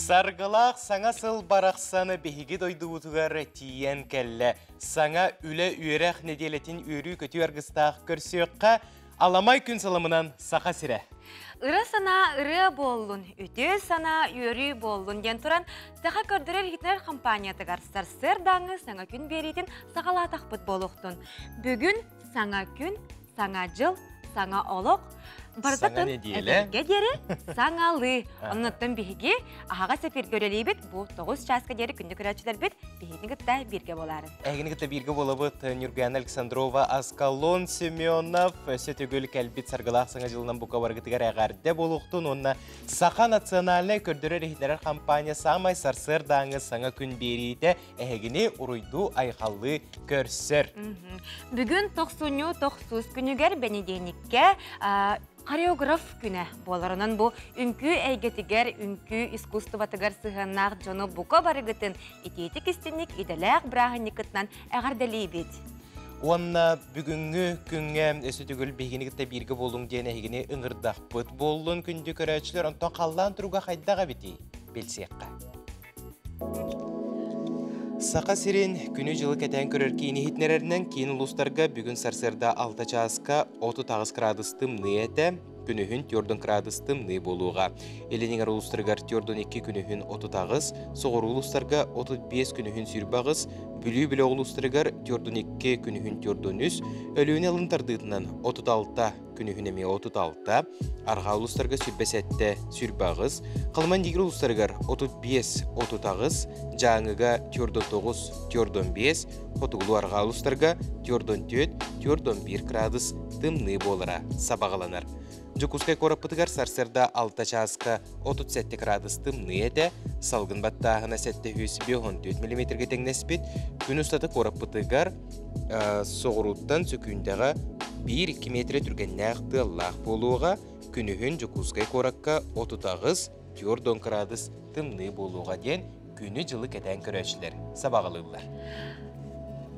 Sargılaq sana sıl baraqsanı behigi doyduğutugar tiyen kelle. Sana üle üyerek nedeletin ürü kötü argıstaq körsüyokka alamay gün salamından saqa sire. Ira sana ırı bollun, ütü sana yürü bollun. Den turan sağa kördürel hitler kampanyatıgar sarsır dаңы sana gün beritin sağala taqpıt boluqtun. Bugün sana gün, sana jıl, sana olok. Sana ne diyele? Deri, sаңалы. Onundan bihigi, ahaga sefer göreliybet, bu 9 çaska deri günde körәçüler bit, bihini gıtta birge boların. Әгіні гіті бірге болабыт Нюрген Александрова, Аскалон Семенов, сөтігіл кәлбет саргылақ саңа жылынан бұқа барғытығар әғарды болуқтың, онына Сақа национальный көрдірі рейхнерер компания самай сарсыр даңы саңа күн берейді әгіні ұройду айқалы көрсір. Бүгін 90-90 күнігер бәнедейникке Хореограф күнә боларынан бу үнкү әйгетигер, үнкү искусстватыгар сыганнақ жону бука барыгытын итети кистинник иделәк брахынникытнан әғарделейбет. Онна бүгінгі күнге өсітігіл бейгенігітті бірге болуң дейін әйгені ұңырдақ бұт болуын күнді көрәчілер, онтан қаллан тұруға қайдаға бітей, белсеққа. Сақа сирен күні жылы кәтен көрер кейіні хитнерерінен кейін ұлыстарға бүгін сарсырда 6 часқа 30 градустым ныйеті, күнігін 4 градустым ный болуға. Елінігер ұлыстырғар 4-2 күнігін 30, соғыр ұлыстарға 35 күнігін сүрбағыз, бүлі-бүлі ұлыстырғар 4-2 күнігін 4-3, өліуіне алынтардығынан 36 күнігін әме 36, арға ұлыстарға сүрбәсәтті сүрбағыз, қалман дегір ұлыстырғар 35-30, жаңыға 4-9-4-5, қотығылу арға ұлыстарға 4-4-4-1 градус тымны болыра сабағаланар. Жукускай кораппытыгар сарсырда 6 часқа 37 градус тымны еті, салғын баттағына сәтті хүйсі 5-4 мм теңнеспет, күн ұстаты кораппытыгар соғыруттан сөкүйіндегі 1-2 метр түргеннәқ тыллақ болуға, күнігін Жукускай коракка 39-4 градус тымны болуға ден күні жылы кәтен көрәшілер сабағылылар.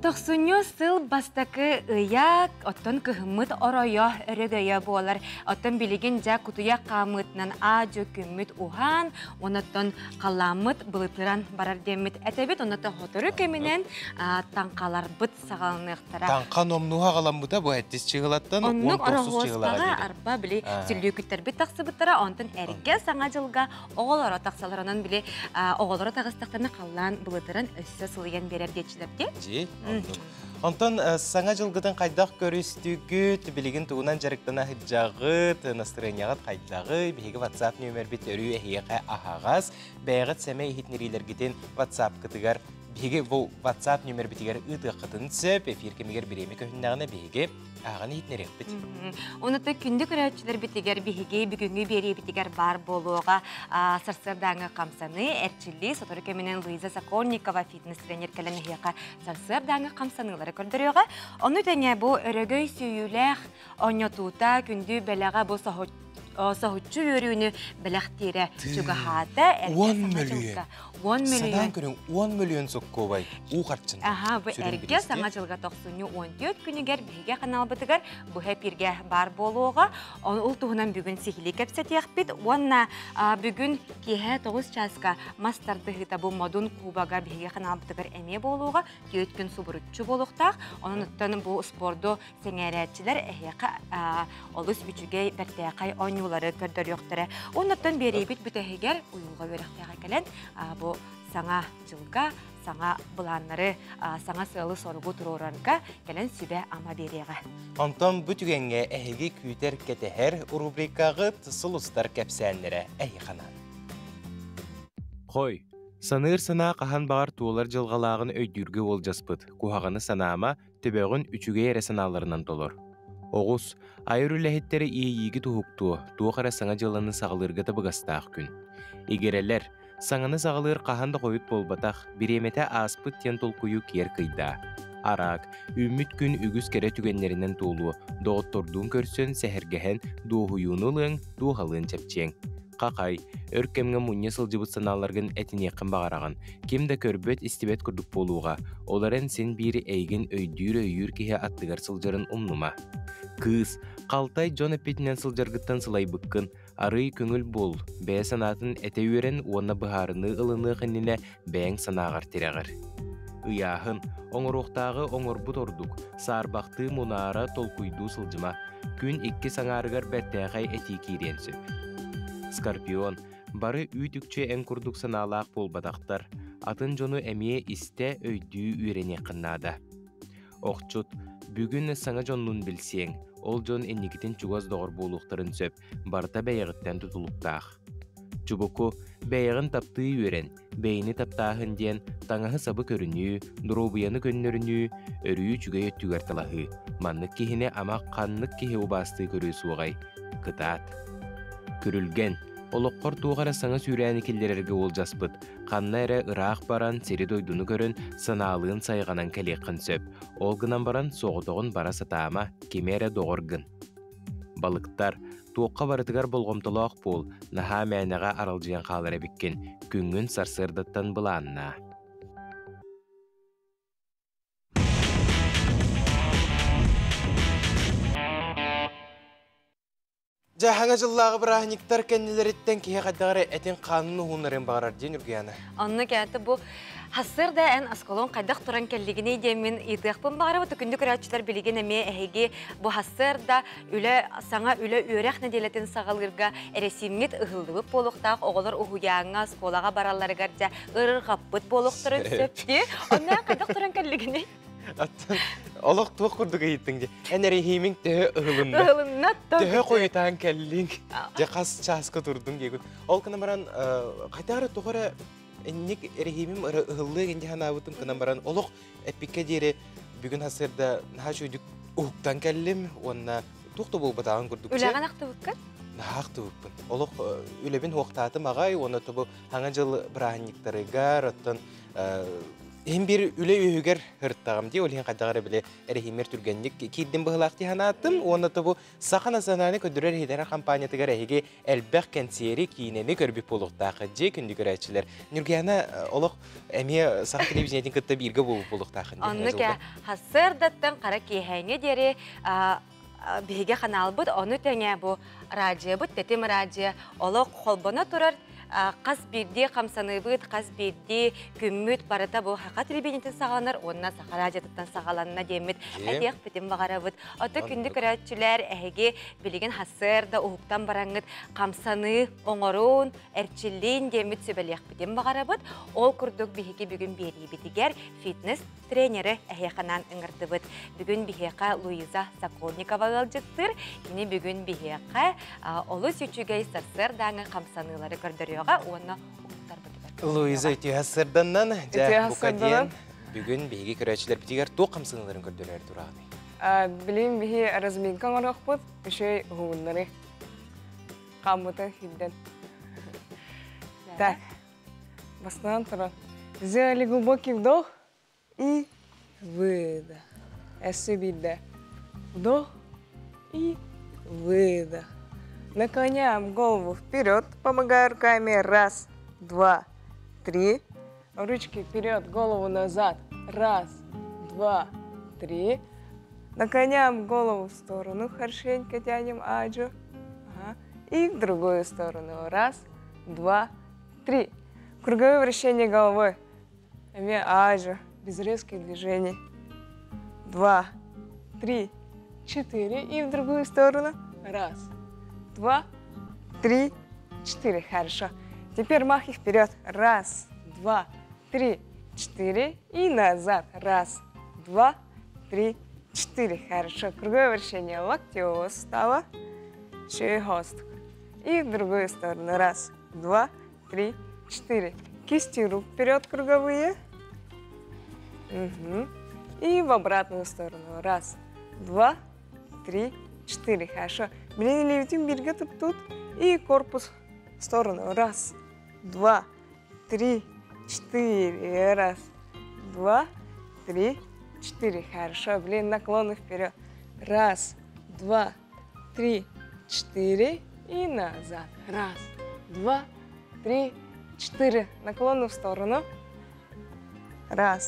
90 сыл бастакы ыяк, оттон кыхымыт оройо өрөгөйө болар. Оттон билигин жа кутуя камытнан ажо күммүт ухан, оноттон каламыт былытыран барар демит. Этебит оноттон хотору кеминен таңкалар быт сагалыныктара. Таңка номнуға қаламбыта бұ әттес чығылаттан 19 чығылаға дейді. Арба біле сүллүкүттер бит тақсыбыттара, онтон әрге саңа жылга оғолора тақсаларынан біле оғолора тағыстақтарына қалан былытыран өссө сылыян берер дечілерде. Онтон саңа жылғыдың қайдақ көрістігіт, білігін туғынан жарықтана хыджағыт, настроенияғыт қайдағы, бейгі WhatsApp нөмір біт өрі әйеқі ағағаз, бәйғыт сәмей хитнерилер гетін WhatsApp кітігер, бейгі бұл WhatsApp нөмір бітігер ұйды қытын сөп, эфир кемегер біремі көхіндағына бейгі ағаны хитнерек біт. Онытты күнді көрәтшілер бітігер бейгі бүгінгі бері бітігер бар болуға сарсырдаңы қамсаны, әрчілі, соторы кемінен Луиза Сокольникова фитнес-тренер кәлін әйеқі сарсырдаңы қамсанылары көрдіріға. Оны тәне бұл өрігөй сүйіләқ, оңетута күнді бәліға бұл сахутчу өрүүнү беләхтире чугахата 10 миллион. 10 миллион. Садан көрің 10 миллион соққо бай. Уғарчын. Аха, бұл әрге саңа жылға 90-14 күнігер бейге қанал бұтығар бұл әпірге бар болуға. Ол тұғынан бүгін сихили кәпсәт яқпет. Онна бүгін кеге 9 часқа мастарды ғыта бұл модун кубаға бейге қанал бұтығар әме болуға. 4 күн субұрытчу болуқтақ. Оның ұттан бұл спорду сәңәрәтчілер әйеқі олыс бүчіге бәртәқай ойнулары көрдір yoқтыры. Оннаттан берейбет бүтәхегер ұйылға өріқтеға кәлін бұл саңа жылға, саңа бұланлары, саңа сылы сорғы тұруранға кәлін сүбә ама береға. Онтан бүтігенге әйге күйтер кәтәхер рубрикаға тұсылыстар кәпсәнлері әйіқанан. Қой, саныр сана қахан бағар туылар жылғалағын өйдүргі ол жаспыд. Кухағаны санама төбеғін үчіге әрі саналарынан толыр. Оғыз, айыр үләхеттері ие-егі тұхуқту, туғара саңа жыланы сағылырғыты бұғастақ күн. Егерелер, саңаны сағылыр қаханды қойыт болбатақ, біреметі аспыт тен толқойу кер қыйда. Арақ, үміт күн үгіз кәрі түгенлерінен толу, доғыттордың көрсін сәхіргәхен дуғуюнылың, дуғалын чәпчең. Қақай, өркемге мұнне сылжыбыт саналарғын әтінеқін бағараған. Кемді көрбет істебет күрдік болуға, оларын сен бері әйген өйдүйір өйір кеге аттығар сылжарын ұмнума. Кыз, қалтай Джон әпетінен сылжарғыттан сылай бұққын, арый көңіл бол, бәе санатын әте өрен оны бұхарыны ылыны қынніне бәң санағар терағыр. Ыяхын, оңыруқтағы оңырбұт ордук, сарбақты мұнара толкуйду сылжыма, күн икки саңарығар бәттәғай әти кейренсіп. Скорпион, бары үйтікче ән күрдік саналақ болбадақтар, атын жону әмие істе өйдүү үйрене қыннада. Оқчут, бүгін саңа жоннун білсең, ол жон әнекетін чуғаз доғыр болуқтарын сөп, барта бәйіғіттен тұтылықтақ. Чубуку, бәйіғін тапты үйрен, бәйіні таптағын ден, таңағы сабы көріні, дұробияны көннөріні, өріі чүгай өттігер талағы. Маннық кехіне ама қаннық кехе убасты көрісі оғай. Кытат. Көрілген, олыққор туғара саңа сүйрәні келдерерге ол жаспыт. Қанна әрі ұрақ баран, сері дойдуны көрін, саналығын сайғанан кәлекін сөп. Олғынан баран соғытығын бара сатаама, кемері доғырғын. Балықтар, туаққа барытығар болғымтылақ бол, наға мәнеға аралжыян қалары біккен, күнгін сарсырдаттан бұланна. Жахаңа жыллағы бірахниктар кәнелереттен кеге қаддағары әтен қануны ғунларын бағарар ден үргияны. Онны кәті бұл Хассырда ән асколон қайдақ тұран кәлігіне демен идықпын бағарабы түкінді көрәтшілер білеген әме әйге бұл хассырда саңа үлі өрәқ нәделетін сағалырға әресімет ұғылдығы болуқтақ оғылар ұғуяңа сколаға бараларығар жа ұрыр қаппыт болуқтырын сөпте. Онна қайдақ тұран кәлігіне? Олық туық күрдігі еттіңде. Әнәрі хеймің төхі ұғылынна. Төхі қойытан кәлің. Же қас часқы тұрдың кегін. Ол күні баран қайтағары тұғыры Энник рехимим ыллы генде ханабытым кынан баран олық эпикке дере бүгін хасырда наха шүйдік уқтан кәлім, онна туқты бол батағын күрдік. Үләған ақты бұққан? Нахақты бұқпын. Олық үлебін уқтатым ағай, оны тұбы хаңа жыл бірахниктарыгар, оттан Hem bir üle ühüger hırttağım diye olhen qadağara bile erehimler türgenlik kirdim bıhılaqti hanatım onu da bu saxana sanani ködürer hidara kampanyatıgar ehige elbaq kenseri kineni körbip boluqtaqı je kündü görəçilər. Nurgiyana oluq əmiyə sax televiziyatin qıtta birgə boluq boluqtaqı. Onu ki hasırdattan qara kehenge deri bihige kanalbıd onu tenge bu radyo bud tetim radyo oluq xolbana turar Qaz birdi qamsanıbıd, qaz birdi kümmüt barata bu haqa telebiynetin sağlanır, onunla saqa radiyatından sağalanına demit. Әдек бітім бағарабыд. Оты күнді көрәтчілер әйге білеген хасыр да ұғықтан бараңыд қамсаны, оңырын, әрчілін демит сөбәлек бітім бағарабыд. Ол күрдік бігеге бүгін бері бітігер фитнес тренері әйеқанан ұңырдыбыд. Бүгін бігеқа Луиза Сокольникова ғалжыттыр. Кені бүгін бігеқа олы сөчігей сарсыр даңы қамсанылары көрдірі. Луиза үті ғасырданнан, бұқа дейін бүгін бейге көрәтшілер бітігер тоқ қамсыңыларын көрдірер тұрағыны. Білейм бейге разминкан орақ бұд, үшей ғуынлары қамыты хилден. Так, басынан тұран. Сделали глубокий вдох и выдох. Эссе бидде. Вдох и выдох. Наклоняем голову вперед, помогая руками. Раз, два, три. Ручки вперед, голову назад. Раз, два, три. Наклоняем голову в сторону, хорошенько тянем аджу. Ага. И в другую сторону. Раз, два, три. Круговое вращение головой. Аджу, без резких движений. Два, три, четыре. И в другую сторону. Раз, два, три, четыре. Хорошо. Теперь махи вперед. Раз, два, три, четыре. И назад. Раз, два, три, четыре. Хорошо. Круговое вращение локтевого сустава. Шея хвост. И в другую сторону. Раз, два, три, четыре. Кисти рук вперед круговые. Угу. И в обратную сторону. Раз, два, три, четыре. Хорошо. Блин, левитим берега тут. И корпус в сторону. Раз, два, три, четыре. Раз, два, три, четыре. Хорошо. Блин, наклоны вперед. Раз, два, три, четыре. И назад. Раз, 2, 3, 4. Наклон в сторону. 1,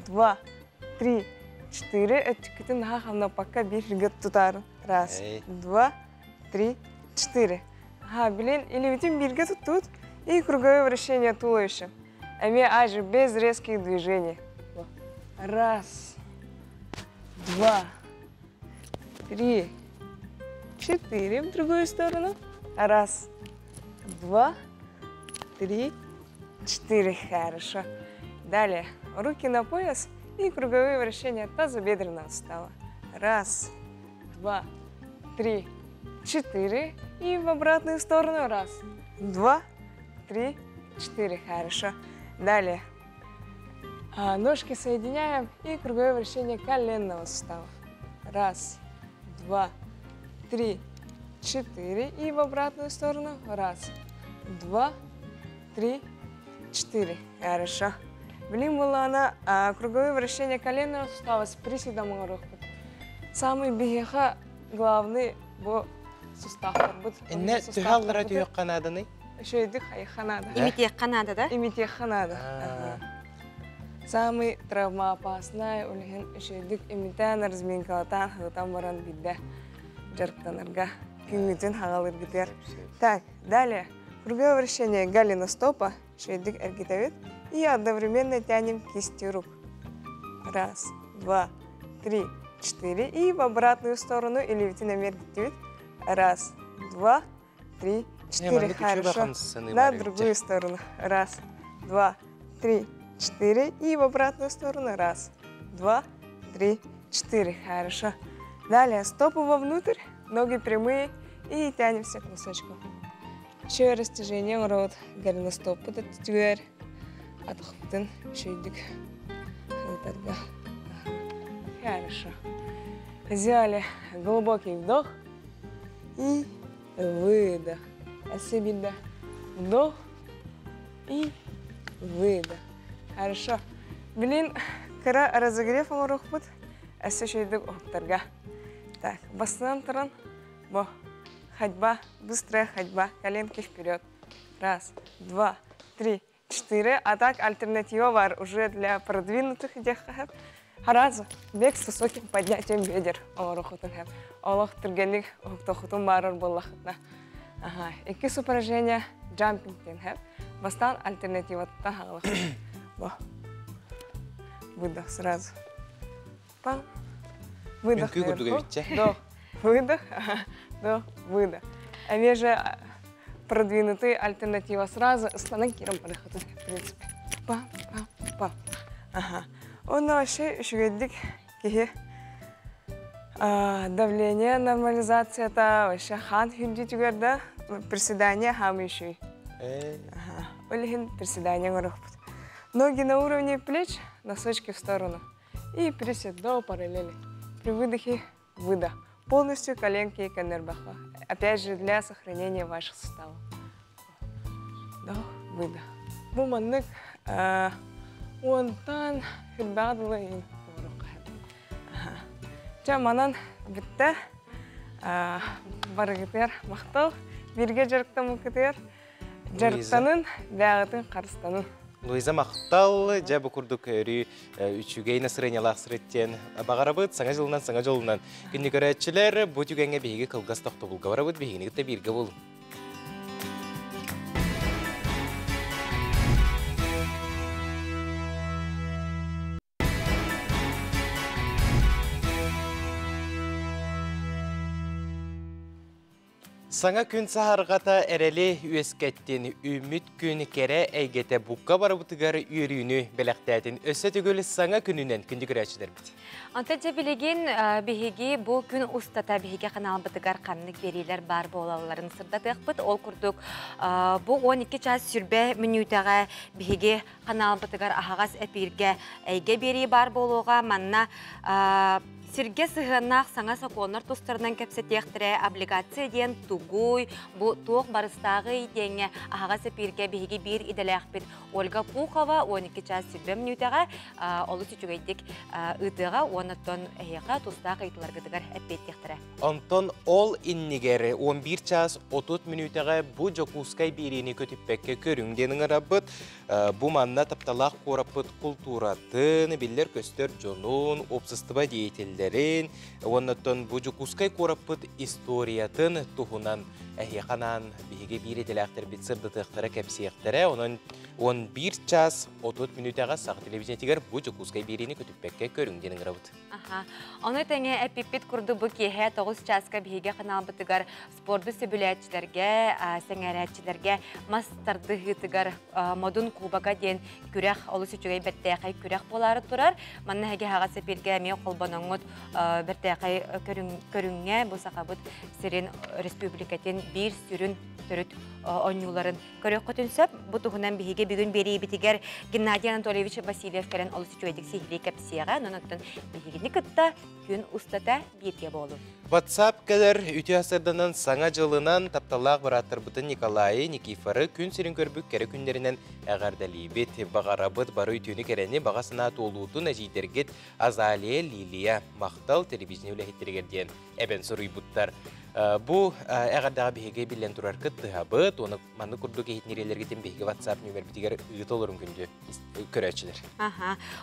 2, 3, 4. Өттікітін хақамна паққа бір жігіт тұтарын. 1, 2, 3, 4. Блин, или ведь берега тут и круговое вращение туловища. Аж без резких движений. 1, 2, 3, 4. В другую сторону. 1, 2, 3, 4. Хорошо. Далее. Руки на пояс и круговые вращения тазобедренного сустава. 1, 2, 3, 4. И в обратную сторону. 1, 2, 3, 4. Хорошо. Далее. Ножки соединяем и круговое вращение коленного сустава. 1, 2, 3, 4. И в обратную сторону. 1, 2, 3, 4. Хорошо. Блин, была она круговое вращение коленного сустава с приседом. Самый бегеха главный сустав. Инне тюхаллара түйек қанадыны? Шөйдік айқанада. Имитек қанады, да? Имитек қанада. Самый травмоопасный үлген шөйдік имитан разминкалатан хығытан баран бидді жарықтанырға күнгітін хағалыр бітер. Так, далее. Круговое вращение галина стопа. Шөйдік әргетавет. И одновременно тянем кистью рук. 1, 2, 3, 4. И в обратную сторону или в тиномер. 1, 2, 3, 4. Хорошо. На другую сторону. 1, 2, 3, 4. И в обратную сторону. 1, 2, 3, 4. Хорошо. Далее стопу вовнутрь, ноги прямые и тянемся к носочку. Еще растяжение рот. Голеностопы тюгер. Отхватын шейдик. Хорошо. Взяли глубокий вдох и выдох. Особенно вдох и выдох. Хорошо. Блин, кара разогрев рух пут. Шейдик октарга. Так, басынан таран. Ходьба, быстрая ходьба, коленки вперед. 1, 2, 3, 4. А так альтернатива var уже для продвинутых дехахев. Харазу, бег с высоким поднятием бедер. Олох түргенлік оқтоқытын барыр болақытна. Екі упражнения джампинг тенхев. Бастан альтернатива тахалах. Выдох сразу. Пам. Выдох наверху. Вдох. Выдох. Вдох. Выдох. А между продвинутые альтернатива сразу станакиром подходит, в принципе. Пам, пам, пам. Он вообще шведик, давление, нормализация, это вообще хан хинджи да, приседания хамиши. Олихин приседания горохпут. Ноги на уровне плеч, носочки в сторону. И присед до параллели. При выдохе выдох. Полностью коленки и канербаха. Опять же для сохранения ваших суставов. Вдох, выдох. Буманнык, онтан, хирбадылы. Манан бітті. Барығытер мақтал. Бірге жарықтан мұқытер. Жарықтанын, бәғытын қарыстанын. Луиза мақтал, жабы күрдік өрі үчігей насырынялақ сұреттен бағарабыд, саңа жылынан. Күнді көрәтшілер бұ түгенге бейгі қылғас тоқтығылға барабыд, бейгінігітті бірге болу. Саңа күн сахарғата әрелі өскеттен үміт күн кәрі әйгеті бұққа барабытығар үйрүйіні бәліқтәтін өсі түгілі саңа күнінен күнді көрәтшілер біт. Антәтчі білеген бігеге бұл күн ұстата бігеге қанал бұтығар қанлық берейлер бар болаларын сырдатық бұт. Ол күрдік бұл 12 час сүрбе минутаға бігеге қанал бұтығар ағағас әпірге әйге берей бар болуға манна Сирге сыгыннақ саңа соконар тустарынан кепсетектіре облигация ден тугуй, бұ туық барыстағы иденге ағаға сепирге бейге бір иделәқпет Ольга Пухова 12 час 7 минутаға олы сүчігейдік ұтыға, онаттон әйеға тустағы итыларғыдығар әппеттектірі. Антон ол иннигері 11 час 30 минутаға бұ жокускай біріні көтіппәкке көріңденің арабыт, бұ манна тапталақ қорапыт культуратын, білдер көстер жонун, опсыстыба дейтелдерін, онаттон бұ жокускай қорапыт историятын тұхынан әйеқанан бейге бір еделәқтер бит сырдытықтары кәпсияқтары, онын 11 час 30 минутаға сақ телевизиятигер бұ жокускай біріні көтіппәкке көріңденің арабыт. Оны тәңе әппеппет күрді бұ кеге 9 часка бейге қанал бұтығар спорды сөбіләтчілерге, сәңәрәтчілерге, мастарды ғытығар модун кубаға ден күрәқ, олы сүчігей бәттәқай күрәқ болары тұрар. Манна әге хаға сәпелге әме қолбаныңыт бәттәқай көріңе бұл сақабыт сірен республикатын бір сүрін түріт оңюларын көрек көтінсөп, бұтығынан бейге бүгін бері бітігер Геннадий Анатольевич Васильев кәрін олы сүчігейдік сейхілей кәпсияға, нонаттың бейгені күтті күн ұстата бірге болу. WhatsApp кәдір үті асырданын саңа жылынан тапталақ бараттыр бұтын Николай Никифоры күн сирін көрбік кәрі күндерінен әғардалі бет бағарабыт бары үтіні кәрәне бағасына толуытын әжейдергет Азалия Лилия мақтал телевизионы өләхеттергерден әбен сұрый бұттар. Бұ әғардағы бейге білен тұрар күтті ғабыт, оны маңны күрді кейтнерелергетін бейге WhatsApp нөмір бітігер ұйыт олырын күнді көрәтшілер.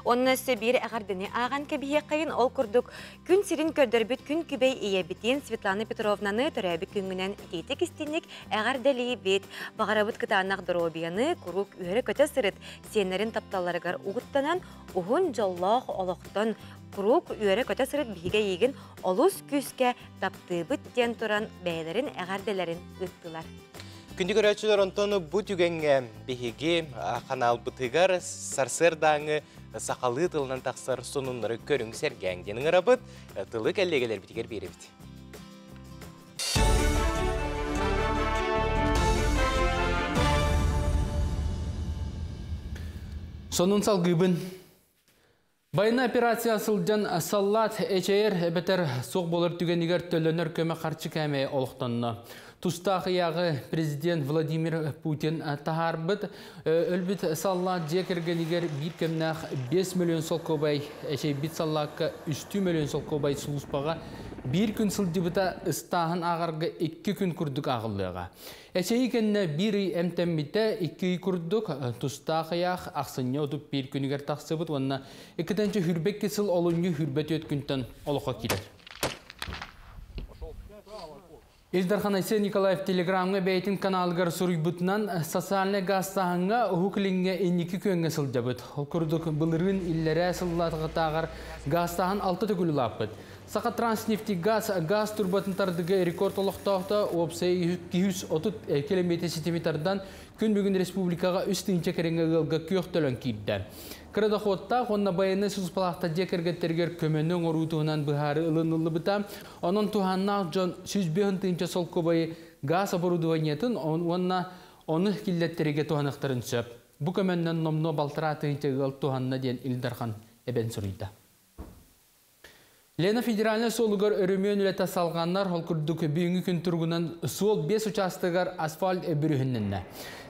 Оның өсі бір әғардыны аған кәбейе қайын ол күрдік күн сирин көрдірбіт күн күбей ие бітін Светлана Петровнаны түрәбі күнгінен ететік істенік әғардалі бет бағарабыт кытанақ дұробияны күрік үйері көті сырыт сенерін тапталарығар ұғыттанан ұғын жаллақ олықтан Құрук үйері көті сырыт бейге егін олус күске тапты бүттен тұран бәйлерін әғарделерін ұттылар. Күнді көрәтшілер онтоны бұ түгенге бейге қанал бұтығар сарсырдаңы сақалы тылынан тақсар сонынлары көрің сәргәңденің арабыт тылы кәллегелер бітігер беребіт. Сонын салғыбын. Байына операция сылдан саллат әчәйер бәтер соқ болыр түгенігер төлінер көмі қарчы кәмей олықтанына. Тустағы яғы президент Владимир Путин тахарбыт өлбіт саллат жекергенігер бір кемнақ 5 миллион сол көбай әчәй бит саллаққа 3 миллион сол көбай сұлыспаға бір күн сылдыбыта ыстағын ағарға 2 күн күрдік ағылыға. Әчәй кәнне бір әмтәмміті 2 күрдік тұстағы яқ ақсыне өтіп бір күнігер тақсыбыт, онына 2-тәнші хүрбек кесіл олыңы хүрбет өткінтін олыққа келер. Илдархан Айсен Николаев телеграмға бәйтін каналғар сұрыйбытынан социальный гастағыңа ұхықліңге 2 көнге сылдабыт. Ол күрдік бұлырын иллері сыллатығы тағар гастағын 6 түгілі лапыт. Сақа транснефти газ турбатын тардығы рекорд олықтақты опсай 230 км сетиметрдан күн бүгін республикаға үстінче кереңе ғылға көк төлін кейді. Кырада қотта, онна байыны сұспалақта декергеттергер көменің орутуынан бұхары ылын-ылы бұта, оның туғаннақ жон 105 сол көбайы газ оборудованиетін, оны киллеттереге туғанықтарын сөп. Бұ көменнен номно балтыратығынче ғыл туғанна ден Илдархан әбен сұрыйда. Лена федеральный солугар өрімен үләті салғанлар ол күрдік бүйінгі күн тұрғынан сол 5 участығар асфальт бүрігінненне.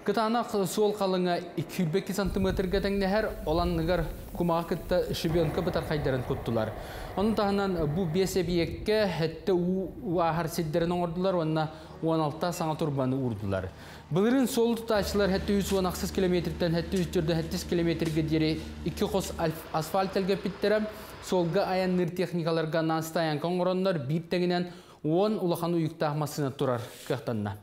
Кытанақ сол қалыңа 200 сантиметрге тәңнәхер оланныгар кумаға күтті шыбионка бұтар қайдарын күттілар. Оның тағынан бұл 5 объектке әтті уағар седдерін оңырдылар, онына 16 саңа турбаны ұрдылар. Бұлырын сол тұташылар әтті 116 километрден әтті 140 километрге дері 2 қос асфальт әлге біттірі, солға аянныр техникаларға нанстаян қоңыронлар бір тәңінен 10 ұлақан ұйықтағмасына тұрар көқтанна.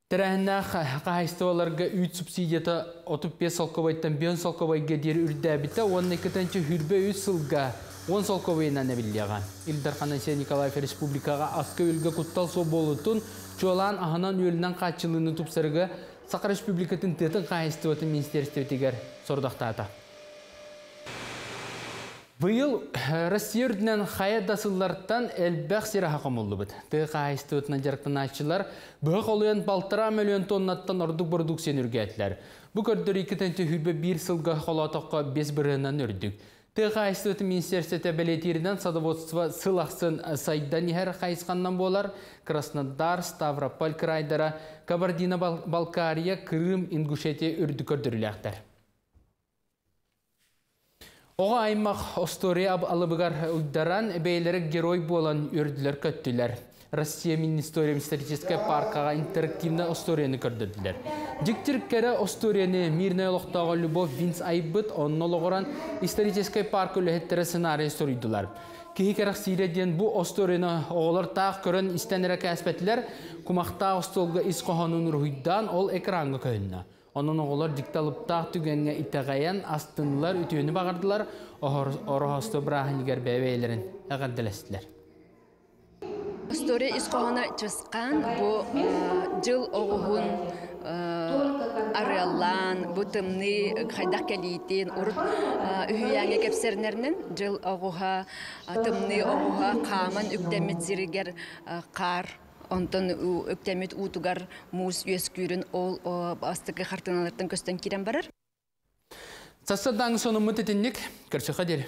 Тәрәхінна қағайстываларға 3 субсидията 35 солковайттан 5 солковайға дері үрді әбітті, 12-тәнші хүрбе 3 сылға 10 солковайынан әбілдеға. Илдархан Айсен Николаев республикаға асқы өлгі құттал со болытын, жолан ағынан өлінен қатшылыны тұпсырғы Сақы республикатын тетін қағайстыватын министерстветігер сордақтата. Бұйыл Россия үрдінен қайат дасылларттан әлбәқ сері хақымылды бұд. Тұғы қайысты өтінен жарықтан ашчылар бұғы олуян 1,5 миллион тоннаттан ордық продукциен үргәтілер. Бұ көрдір 2 тәнті хүрбе 1 сылға қолатыққа 5 бірінен үрдік. Тыгайстыты министерствете белетиринен садоводство сылақсын сайдан ехер қайысқаннан болар Краснодар, Ставрополь крайдара, Кабардино-Балкария, Крым, Ингушетия үрдікөрдіріліқтер. Оға аймақ Остория алыбығар ұйдаран бейлері герой болан үрділер көттілер. Россия Министериум исторической паркаға интерактивна Осторияны көрдірділер. Диктиркері Осторияны мирная лоқтаға Любовь Винс Айбыт, онны лоғыран исторической парк өліхеттері сценарий сұрыйдылар. Кейі керақ сиреден бұл Осторияны оғылар тақ көрін істенері кәспетілер, құмақта Остолға исқоғанын рұйдан ол экранға көйінна. Onun oğullar diktalıptaq tügenge itağayan astınlar ütüğünü bağırdılar, orhostu bırahiniger bebeylerin ağardilestiler. История исқоғана чысқан бұл жыл оғығын арылан, бұл тымны қайдақ кәлейтен, ұрыт үйяңе кәпсернерінің жыл оғыға, тымны оғыға қамын үктемет зірігер қар, онтан үктемет ұтығар мұз өскүрін ол астықы қартыналардың көстен керен барыр. Састадан соны мұтетіннік, көрші қадел.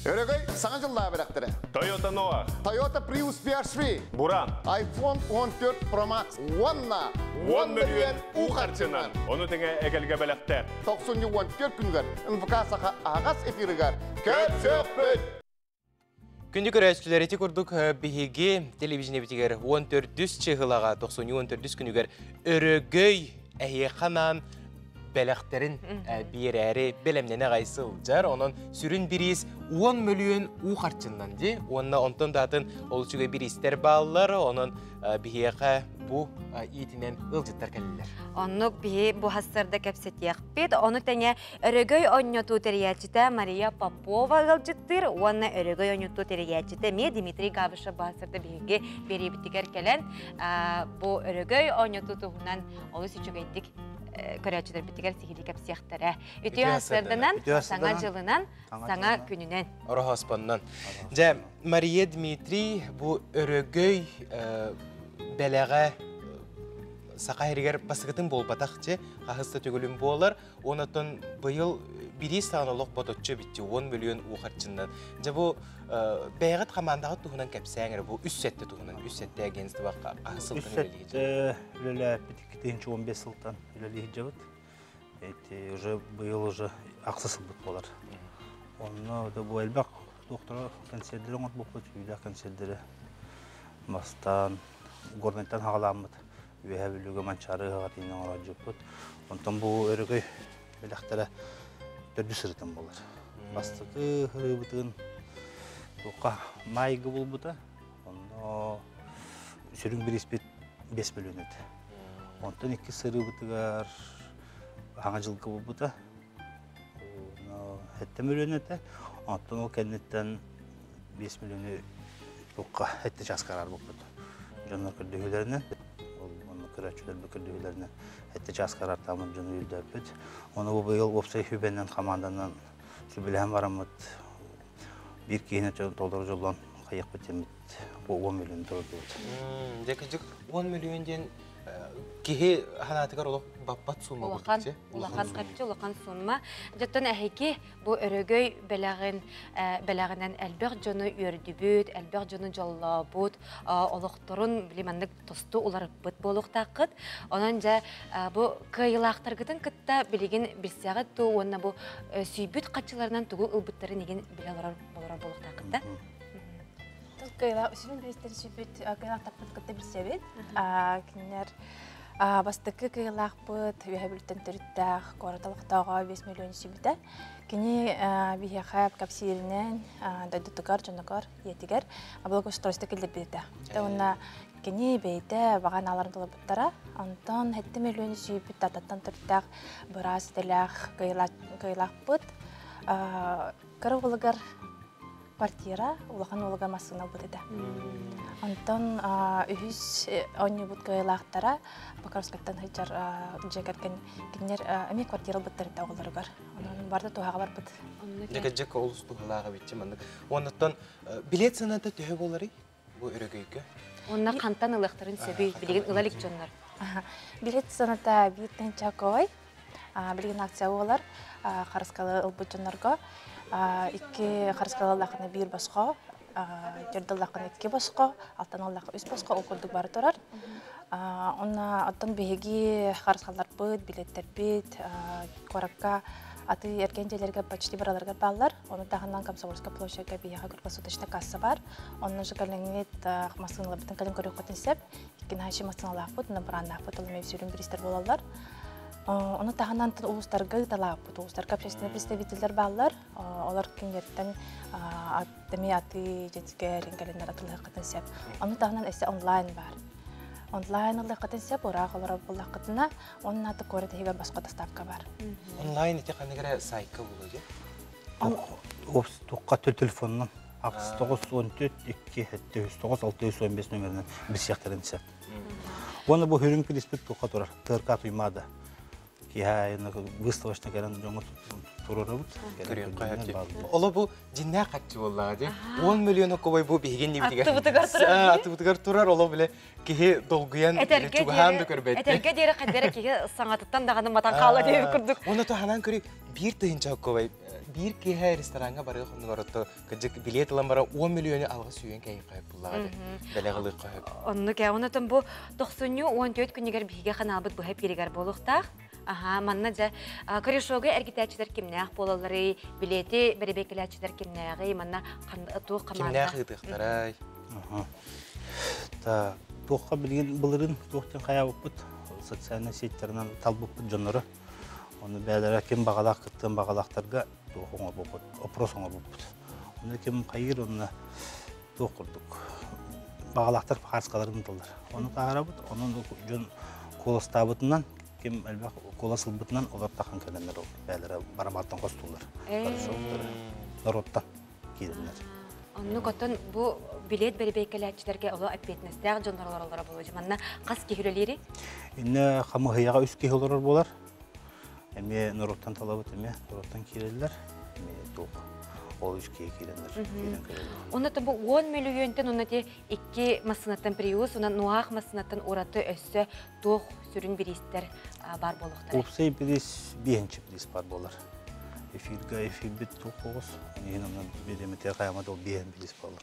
Өрөгөй, саңа жыллаа бірақтыры. Toyota Nova, Toyota Prius PHV, Буран, iPhone 14 Pro Max, 1 миллион уқарчынан. Оны теңе әгелге бәләқтер. 94 күнгер, МВК-саға ағас эфирігер. Көт сөкпіт! Күнді көрәшілер еті көрдік бігеге телевизіне бітігер 14 чығылаға 14 күнігер өрөгөй әйеқанан бәләқтерін бір әрі бәлемнені ғайсыл жар, оның сүрін біріз 10 миллион уқарчыннан де, онына онтын датын олчуға бір істер балылар, оның бігеға бұ етінен ұлжыттар кәлілер. Оны бі бұ хастарда кәпсет яқпет, оны тәне өрігөй ойнету териячіті Мария Попова ғылжыттыр, оны өрігөй ойнету териячіті ме Дмитрий Габыша басырды бігеге бері бітігер кәлін, бұ өрігөй ойнету тұғынан олы сүчігейдік көрәчілер бітігер сихили кәпсияқтары. Үтіе хастардынан, саңа жылынан, саңа күнінен. Орға аспанынан. Жа, Мария Дмитрий бұ өрігөй бәләға сақа әрігер басығытын бол батақчы, қағысты төгілім болар. Онатын бұйыл бірі сағынылық бототчы бітті 10 миллион уқарчындан. Жа бұ бәйғат қамандағы тұғынан кәпсәңір, бұ үс сәтті тұғынан, үс сәтті әгеністі баққа қағысылтын өлі Үлі 15 сылтан үлі жабыт. Уже бұйыл уже ақсысылдық болар. Оны бұл әлбәқ доқтора консердері оңат бұқпыт, үйді консердері мастан, горнеттан хағаламыд. Үйе білуге манчары ғатыйның ора жөппіт. Онтан бұл өрігөй біліқтері төрді сұрытын болар. Бастығы ғырыбытығын бұққа майғы бұл бұта. Сүрін бір еспет 5 миллион еді. Онтан 2 сұрыбытығар аңа жылғы бұл бұта. 7 миллион еді. Онтан ол кәнеттен 5 миллионы бұққа 7 жасқарар бұл бұта. Жонлар күрдігілерінен, оны күрәтшілер бүкірдігілерінен 7 жасқарар тамын жоны үйілді өппет. Оны бұл бұйыл опсай хүбеннен команданан сүбіләм барамыд. Bir кейіне толдыры жолдан қайық бітемет. Бұл 10 миллион тұрды болды. Жекіжік 10 миллионден кеге ханатығар олық баппат сумма бұдық, Улахан қапчы, улахан сумма. Жаттан әхеке бұл өрігөй бәләғінен әлбәқ жоны өрді бүт, әлбәқ жоны жолла бұд, олықтырын білімандық тосты олар бұд болуқтақыд. Онан жа бұл қайылақтарғытын күтті білеген білсияғы тұ, онына бұл сүйбіт қатшыларынан тұғыл ұлбыттары неген біле болар болуқтақыд. Кыйлақ үсірін білестері сүйбіт кыйлақ таппыт күтті білсебет. Кінер бастықы кыйлақ бұд, үйе білттен түріттәқ, қораталықтауға 5 миллион сүйбіті. Кені бейхәп кәпсиерінен дойдытығар, жонығар, етігер, благоустройство келдер бейді. Онына кені бейді баған аларын тұлы бұттара, онтан 7 миллион сүйбіт тататтан түріттәқ бұрас діләқ кыйлақ бұд. Кәрі олығар квартира, улахан улага масына бутыда. Антон үһүс онны бут кыйлактара, Покровскаттан хыжар жекерген кинер эми квартира буттарда оголоргар. Анын барды туага бар бут. Жекежек олус тугалага битчи мандык. Оннан билет санаты төһө болары бу өрөгөйгө. Онна кантан ылыктарын сөбүй билеген ылалик жоннор. Билет саната биттен чакой. Билген акция олар қарысқалы ылбыт жонорго 2 қарысқалы лақыны 1 басқа, жерді лақыны 2 басқа, алтан лақы 3 басқа ол күрдік бары тұрар. Онна оттан беги қарысқалар бұд, билеттер бит, коракка аты эргенжелерге почти бараларга баллар. Оны тағынан Комсомольская площадьга бияға круглосуточный касса бар. Оны жыкаленет масынлы бітін кәлін көрек қотын сеп, екені хайши масынлы ақпыт, оны бұранны ақпыт, олы мевсюрін біристер болалар. Оны тағынан ұлыстарға талаппыт, ұлыстарға общественный представительдер баллар. Олар кендерттен аттами аты жетіге ренгалендер атылығы қытын сеп. Оны тағынан әсі онлайн бар. Онлайн ылы қытын сеп, ұрақ олар бұлақ қытына, оның аты көрі тегіге басқа доставка бар. Онлайн ете қанығыра сайқа болу де? Тоққа төл телефонынан 69-14-2-9-615 нөмірінен бір сияқтарын сеп. Оны бұл хүрін пилиспет тоққа тұрар, тұрқа тұймады. Выставочна кәрін жоңы тұрыры бұд. Ола бұл жинна қатшы болуға де? 10 миллион көбай бұл бейген небітігер. Аттыбытыгар тұрар, ола біле кеге долгуян чуғанды көрбәтті. Әтәрге дері қадері кеге саңатыттан дағаны матан қалы дейі күрдік. Оны тұханан көрі бір түйінчақ көбай. Bir kehe restoranға барығы құнды ғарытты күджік билет алан бара 10 миллионы алғы сүйен кәйі қайып бұллағы де. Бәліғылық қайып. Онны кәй, онытын бұл 90-14 күнігер біге қанабыт бұхай перегер болуқтақ. Манна жа корешоғы әргетәчілер кемнәқ болалары, билеті бәребекеләчілер кемнәғы, манна туық қамазда. Кемнәқ ұйтықтарай. Туыққа білген бұлырын туықтен қая бұппыт, социальный сеттерінен тал бұппыт жонлары. Оны бәлері кем бағалақ күттен бағалақтарға туық оңа бұппыт, опрос оңа бұппыт. Оны кем қайыр, оны туық құрдық. Бағалақтар қарысқаларын тұлдар. Оны қағара бұт, оның жон қолыстабытынан кем әлбәқ қоласыл бұтынан олар тақын кәлемдер ол. Бәлері бараматтан қостулар. Народтан кейдімдер. Онны көттін бұл билет бәребекеләчілерге олы әппетіністәғ жонлар олары болу жыманна қас кейхілелері? Инне қамы ғияға үс кейхілер болар. Әме народтан талабыт әме, народтан кейлелер. Әме туқ. Ол үш кейлелер. Оннатын бұл 10 миллионтен оннаты 2 масынаттан приус, онан нуақ масынаттан ораты өссі туқ сүрін біристер бар болуқтар. Опсай бірес, бейінші бірес бар болар. Эфирға эфир бет туқ оғыз. Енімнен береметтер қаямады ол бейін бірес болар.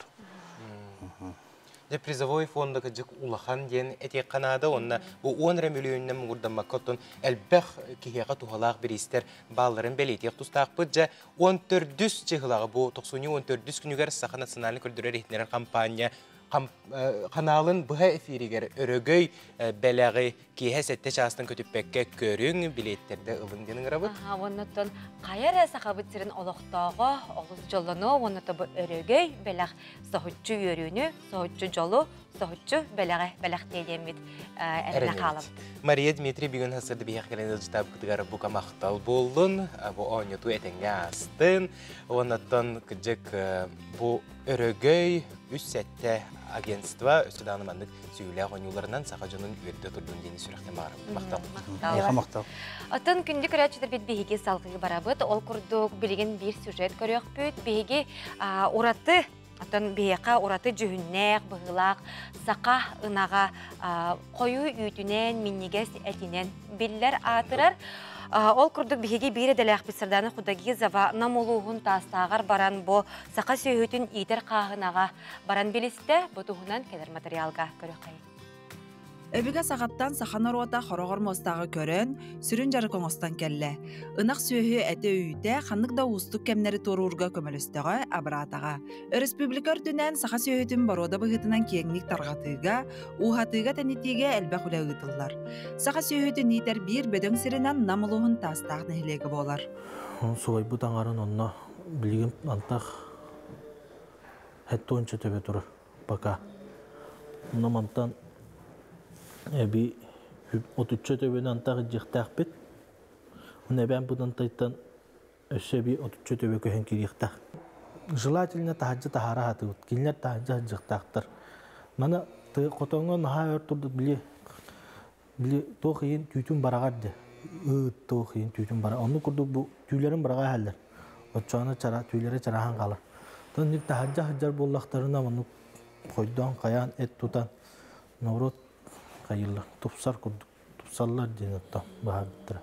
Призовой фонда кыжык улахан ден эти канада онна бу 10 миллионнан мурдан маккотон элбэх кихега тухалак биристер балларын белетек тустак быжа 14 чыгылагы бу 14 күнүгөр Саха национальный культураль рехнер компания каналын бұға эфиригер өрөгөй бәләғі кейе сәтті частын көтіппәкке көрің билеттерді ұлын денің ғырабыт? Оннаттан қайыр сақабыт сірін олықтағы олыз жолыны, оннатты бұл өрөгөй бәләғ сағытчы өріні, сағытчы жолы, сағытчы бәләғ дейдемет әріне қалым. Мария Дмитрий бүгін хасырды бейек кәлені ұлжытап күтігары бұқа мақтал болын, бұл оңету әтенге астын, оннаттан күджік бұл өрөгөй үс сәтті агентство өстіданымандық сүйілі ағонюларынан Сақажының үйетті тұрдың дені сүріқтен мақтал. Мақтал. Атын күнді көрәтшідер бет бейге салқығы барабыд, ол күрдік білген бір сюжет көрек бөт, бейге ораты, атын бейеқа ораты жүхіннәқ, бұғылақ, сақа ұнаға қойу үйтінен, миннегес әтінен білілер атырар. Ол күрдік бейге бейре дәләқ бісірданы құдаги зава намолуғын тастағар баран бұ сақа сөйетін итер қағынаға баран білісті бұтығынан кәдір материалға көрі қайын. Эбиге сағаттан саханар ота хорогор мостағы көрін, сүрін жары коңостан кәлі. Инақ сөйі әті үйті қаннықда ұстық кәмнері торурға көмілістіға абыратаға. Республикар түнен саха сөйітін барода бұғытынан кеңнік тарғатыға, уғатыға тәнетіге әлбәқ үлі ұйтылар. Саха сөйітін етер бір бөдің сірінен намылуғын тастақ нәхілегі болар. Солай бұтан арын онына білген антақ әтті онша төбе тұрыр, бақа. Намантан Эби 33 төбені антағы жықтақ бет. Оны әбән бұдан тайттан өсі әбі 33 төбе көхен керектақ. Желательно тахаджы тахара хаты ұт. Келінер тахаджы жықтақтыр. Мана қотоңға наға өр тұрды біле тоқ ең түйтін барағарды. Тоқ ең түйтін барағады. Оны күрді бұл түйлерін бараға әлдер. Отчағына түйлері чарахан қалар. Тон тахаджы хаджар боллақтарына мұны қойдан қаян әт тұтан. Наурот Hayırlı. Tupsar kurduk. Tupsallar diye hatta bahaddır.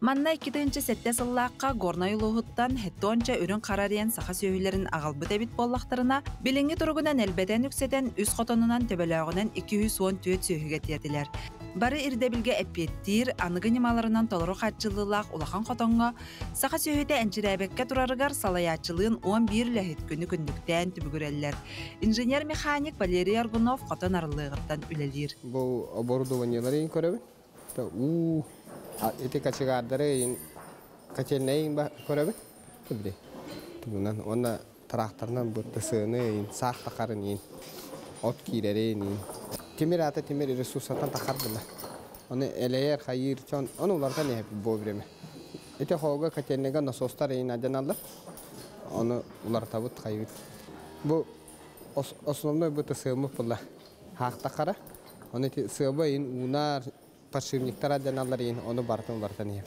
Манна 2-нче сетте сыллааққа горнай улуғыттан хеттонча үрін қарариян сақа сөйілерін ағалбыт әбіт боллақтарына біліңі тұрғынан әлбәден үкседен үс қотонынан төбелеғынан 214 сөйіге тиетілер. Бары ирдебілге әппеттір, анығы немаларынан толыру қатчылылақ улахан қотонға сақа сөйіде әнчірәбекке тұрарығар салаячылығын 11 ләхет күні күндіктен түбігірелер. Инженер-механик Валерий Аргунов қотон арылығыттан үлелер. Бұл оборудованияларын көребін. Эти качегардары качельнейин көрөбүт. Тибди. Тигунан онда тракторнан бутсыны сах такарын от кирерин. Темирата темир ресурстан такардыла. Оны элер хайыр чон оны улардан не бобреме. Эти хога качельнега насостар аджаналар. Оны улар табыт хайыр. Бу основной бутсымы була. Хак такара. Оны сыбы унар подшипниктар аджаналарын оны бартын еп.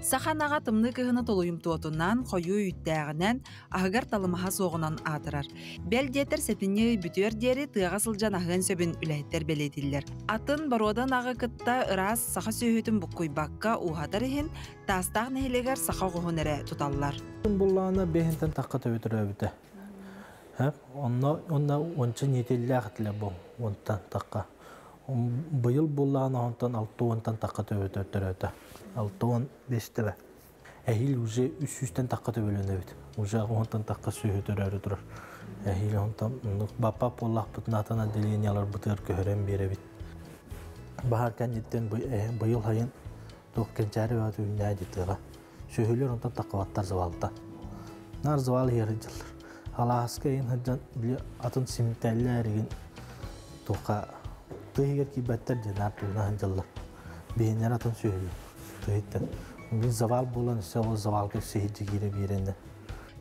Саханаға тымны кыһыны толуйым туотунан, қойу үйттәғінен, ағығар талымаға соғынан атырар. Бәл детер сәтіне бүтер дері тыға сылжан ағын сөбін үләйттер белетілер. Атын баруадан ағы кытта ырас саха сөйетін бұққой баққа уғатар ехін, тастақ нәхелегер саха қоғын әрі тұталылар. Бұллағына бейінтен таққа төбетір өбіті. Онна ончы нетелі ағытылы бұл, онтан таққа. Бұйыл бұллағына онтан 6-10-тан таққа төбетір өті. 6-5 бә. Әйіл уже 300-тен таққа төбелуіне бет. Уже 10-тан таққа сөйетір әрі тұрар. Әйіл онтан бапа боллақ бұтын атана делениялар бұтығыр көхірен бере бет. Бағар кәнеттен бұйыл хайын тоқкенчәрі бәті үйіне әдеттіға. Сөйлер онтан таққаваттар зывалда. Нар зывалы ері жылыр. Алағысқа ең ғаджан атын симтәлі әреген тоққа түйгер кейбәттер денар туына ғанжалар. Бейінер атын сөйлер. Мен завал болан үсі ол завалға сөйді кейді беренді.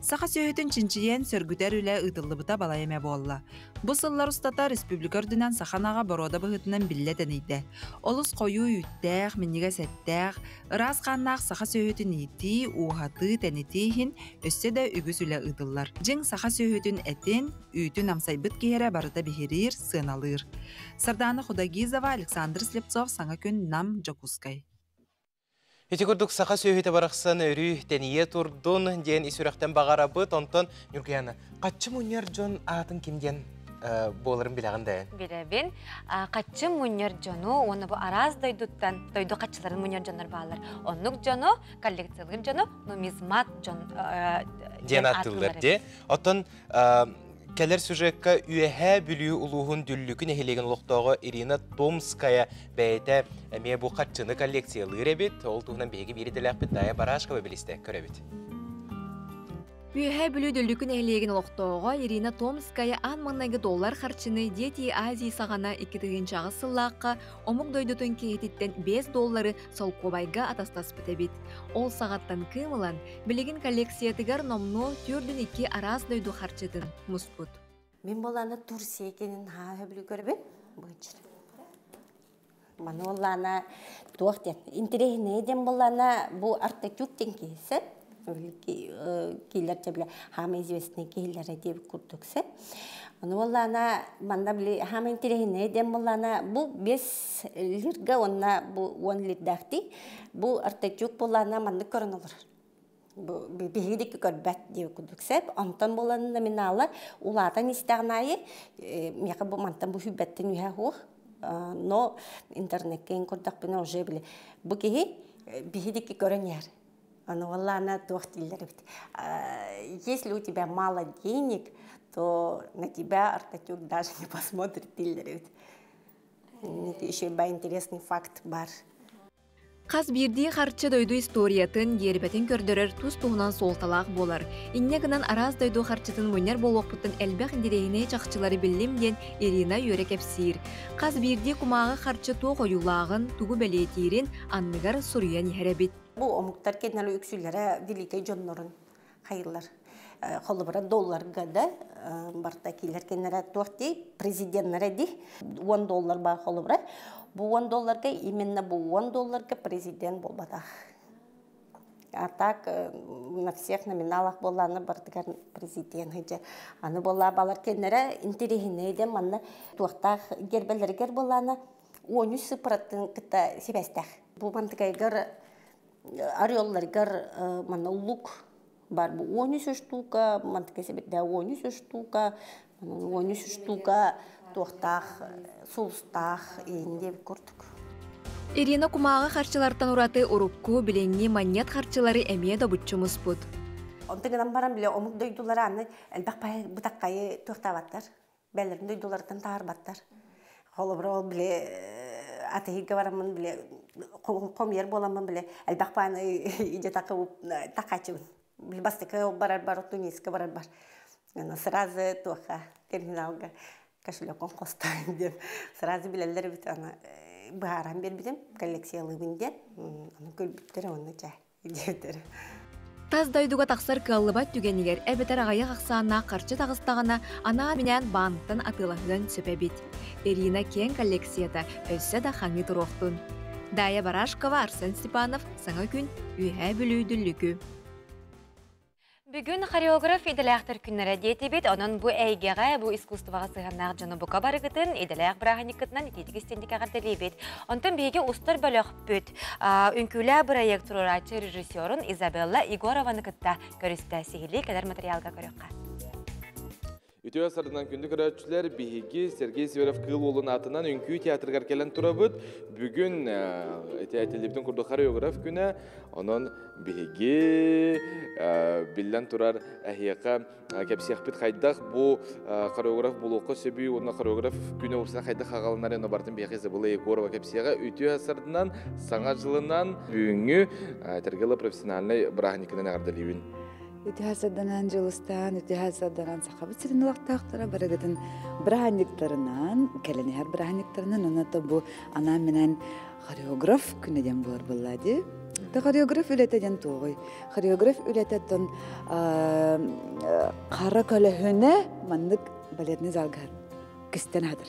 Саха сөйетін чинчиен сөргүтер үлі ұтылы бұта балайеме болла. Бұл сыллар ұстата республика үрдінен саханаға борода бұғытынан биллетен ейді. Олыс қойу үйттәқ, меннеге сәттәқ, ырас қаннақ саха сөйетін еті, уғаты тәнетейін өссе де үгіз үлі ұтылар. Жың саха сөйетін әтен, үйтін амсайбыт кейері барыда бігерер, сыналыр. Сарданы Худагизова, Александр Слепцов, саңа күн нам Жокускай. Етекурдук сақа сөйеті барақсан өрі тәние турдун ден исүрәқтен бағара бұт, онтон Нүргияна, қатшы мұнер жон атын кемден болырын білағында? Білебін, қатшы мұнер жону, оны бұл араз дойдуттан, дойду қатшыларын мұнер жонар бағалар. Онық жону, коллекциялық жону, нумизмат жон ден атылар де. Отын Кәлер сюжетка үйәһә бүлүү улуғын дүллүкін әхелеген ұлықтауғы Ирина Томская бәйті әме бұл қатшыны коллекциялы рәбет, ол туғынан бейгі беределәк біт дая барашқа бәбілісті көрәбет. Үйәһә бүлүү дүллүкін әхелеген ұлықтауға Ирина Томская $10,000 харчыны Дети Азии сағана 2-тігін жағы сыллаққа омық дойдутын кейтеттен $5 сол қобайға атастас бітебет. Ол сағаттан кымылан білеген коллекциятығар номну түрдің 2 араз дойду харчытын мұспут. Мен боланы Турсия екенін ха бүлі көрбен бұйчыр. Маны олана туақтен. Интерегіне еден болана бұл артатюктен кейсі. Кейлер жабылы хама известный кейлер деп күрдіксі. Оны олана манда білі хама интерегіне еден болана бұл 5 лирға онна бұл 10 лирдақти. Бұл артатюк болана манда көрін олар. Бігедік көрбәт деп күрдіксі. Антон боланы номиналы улатан істіғынайы. Меқі бұл мантан бұл хүбәттен үйә хуқ. Но интернеткен көрдік біне уже білі. Бұл кейі бігедік көрін ер. Ну, ладно, если у тебя мало денег, то на тебя артатюк даже не посмотрит. Еще интересный факт бар. Қаз бірді қарчы дойду историятын ербетін көрдірір тұз туғынан солталақ болар. Иннегінен араз дойду қарчытын мөнер болуқпыттын әлбәқ індерейіне чақчылары білімден Ирина өрек әпсір. Қаз бірді құмағы қарчы тоқ ойулағын тұғы бәлетейрін анныгар сұруян еребет. Бұл омықтар кеннелі үксілері великай жонларын қайылар. Холыбыра $1 да барта келер кеннері тоқты президенттері де $10 бар холыбыра. Бұл $10 именно бұл $10 президент болбада. А так на всех номиналах боланы бардығар президент. Аны бола балар кеннері интерегіне еден манна тоқтақ гербелергер боланы 13% кіта себестәқ. Бұл мантығайғыр Орелларгар мана лук бар бу 13 штука, мантыкесе битде 13 штука, 13 штука тоқтақ, соустақ енді көрдік. Ирина кумаға харчылартан ураты урукку биленни маньят харчылары әмие да бұтчымыз бұд. Онтыңынан баран біле омық дөйдулары аны әлбақ пай бұтаққайы тоқтабаттар, бәлерін дөйдулардан тағыр баттар. Қолы бір ол біле атығыға барамын біле, қомер боламын біле, әлбақ пайны үйде тақачымын. Бастықы барар-бар, Тунисқа барар-бар. Сразу тоқа терминалға кошелек қостайын деп. Сразу білелер біт, бұғаран бербедім, коллекциялы бінде, көлбіттері оны жай, дейтері. Таз дайдуға тақсар кыллыбат түгенігер әбетер ағая қақсағына қарчы тағыстағына ана менен банттан атылағын сөпәбет. Ирина кен коллекцияда өсі да қаңы тұруқтын. Дая Барашкова, Арсен Степанов, саңа күн үйә бүлүйділігі. Бүгін хореограф иделяқтыр күннері дейтебет, онын бұ әйгеға, бұ искусстваға сығаннақ жаны бұқа барығытын, иделяқ бірағаникытынан етедігістендік ағырделейбет. Онтын бейге ұстыр бөліқ бүт. Үнкілі проект тұрырачы режиссерін Изабелла Игорованы күтті көрісті сігілі кәдір материалға көріққа. Үтіе асырынан күнді көрәтшілер бейге Сергей Северов қыл олын атынан үнкі театрғар келен тұрабыд. Бүгін әтелебдің күрді хореограф күні, оның бейге білден тұрар әхияқа кәпсияқпет қайдақ бұл хореограф болуқы сөбей, оның хореограф күні орсына қайдақ қағалынарын обартын бейге Забыла Егорова кәпсияға үтіе асырынан саңа жылынан бүгінгі тәргелі профессиональный брахникінің ағырдалейін. Үтіхасаданан жылыстан, үтіхасаданан сақабы сиринлақтақтыра барагатын браханиктарынан, кәленер браханиктарынан, оната бұ ана менен хореограф күнеден болар болады. Хореограф үлетеден тоғой. Хореограф үлетеден қара көліхіне мандық балетный залғар кістен адыр.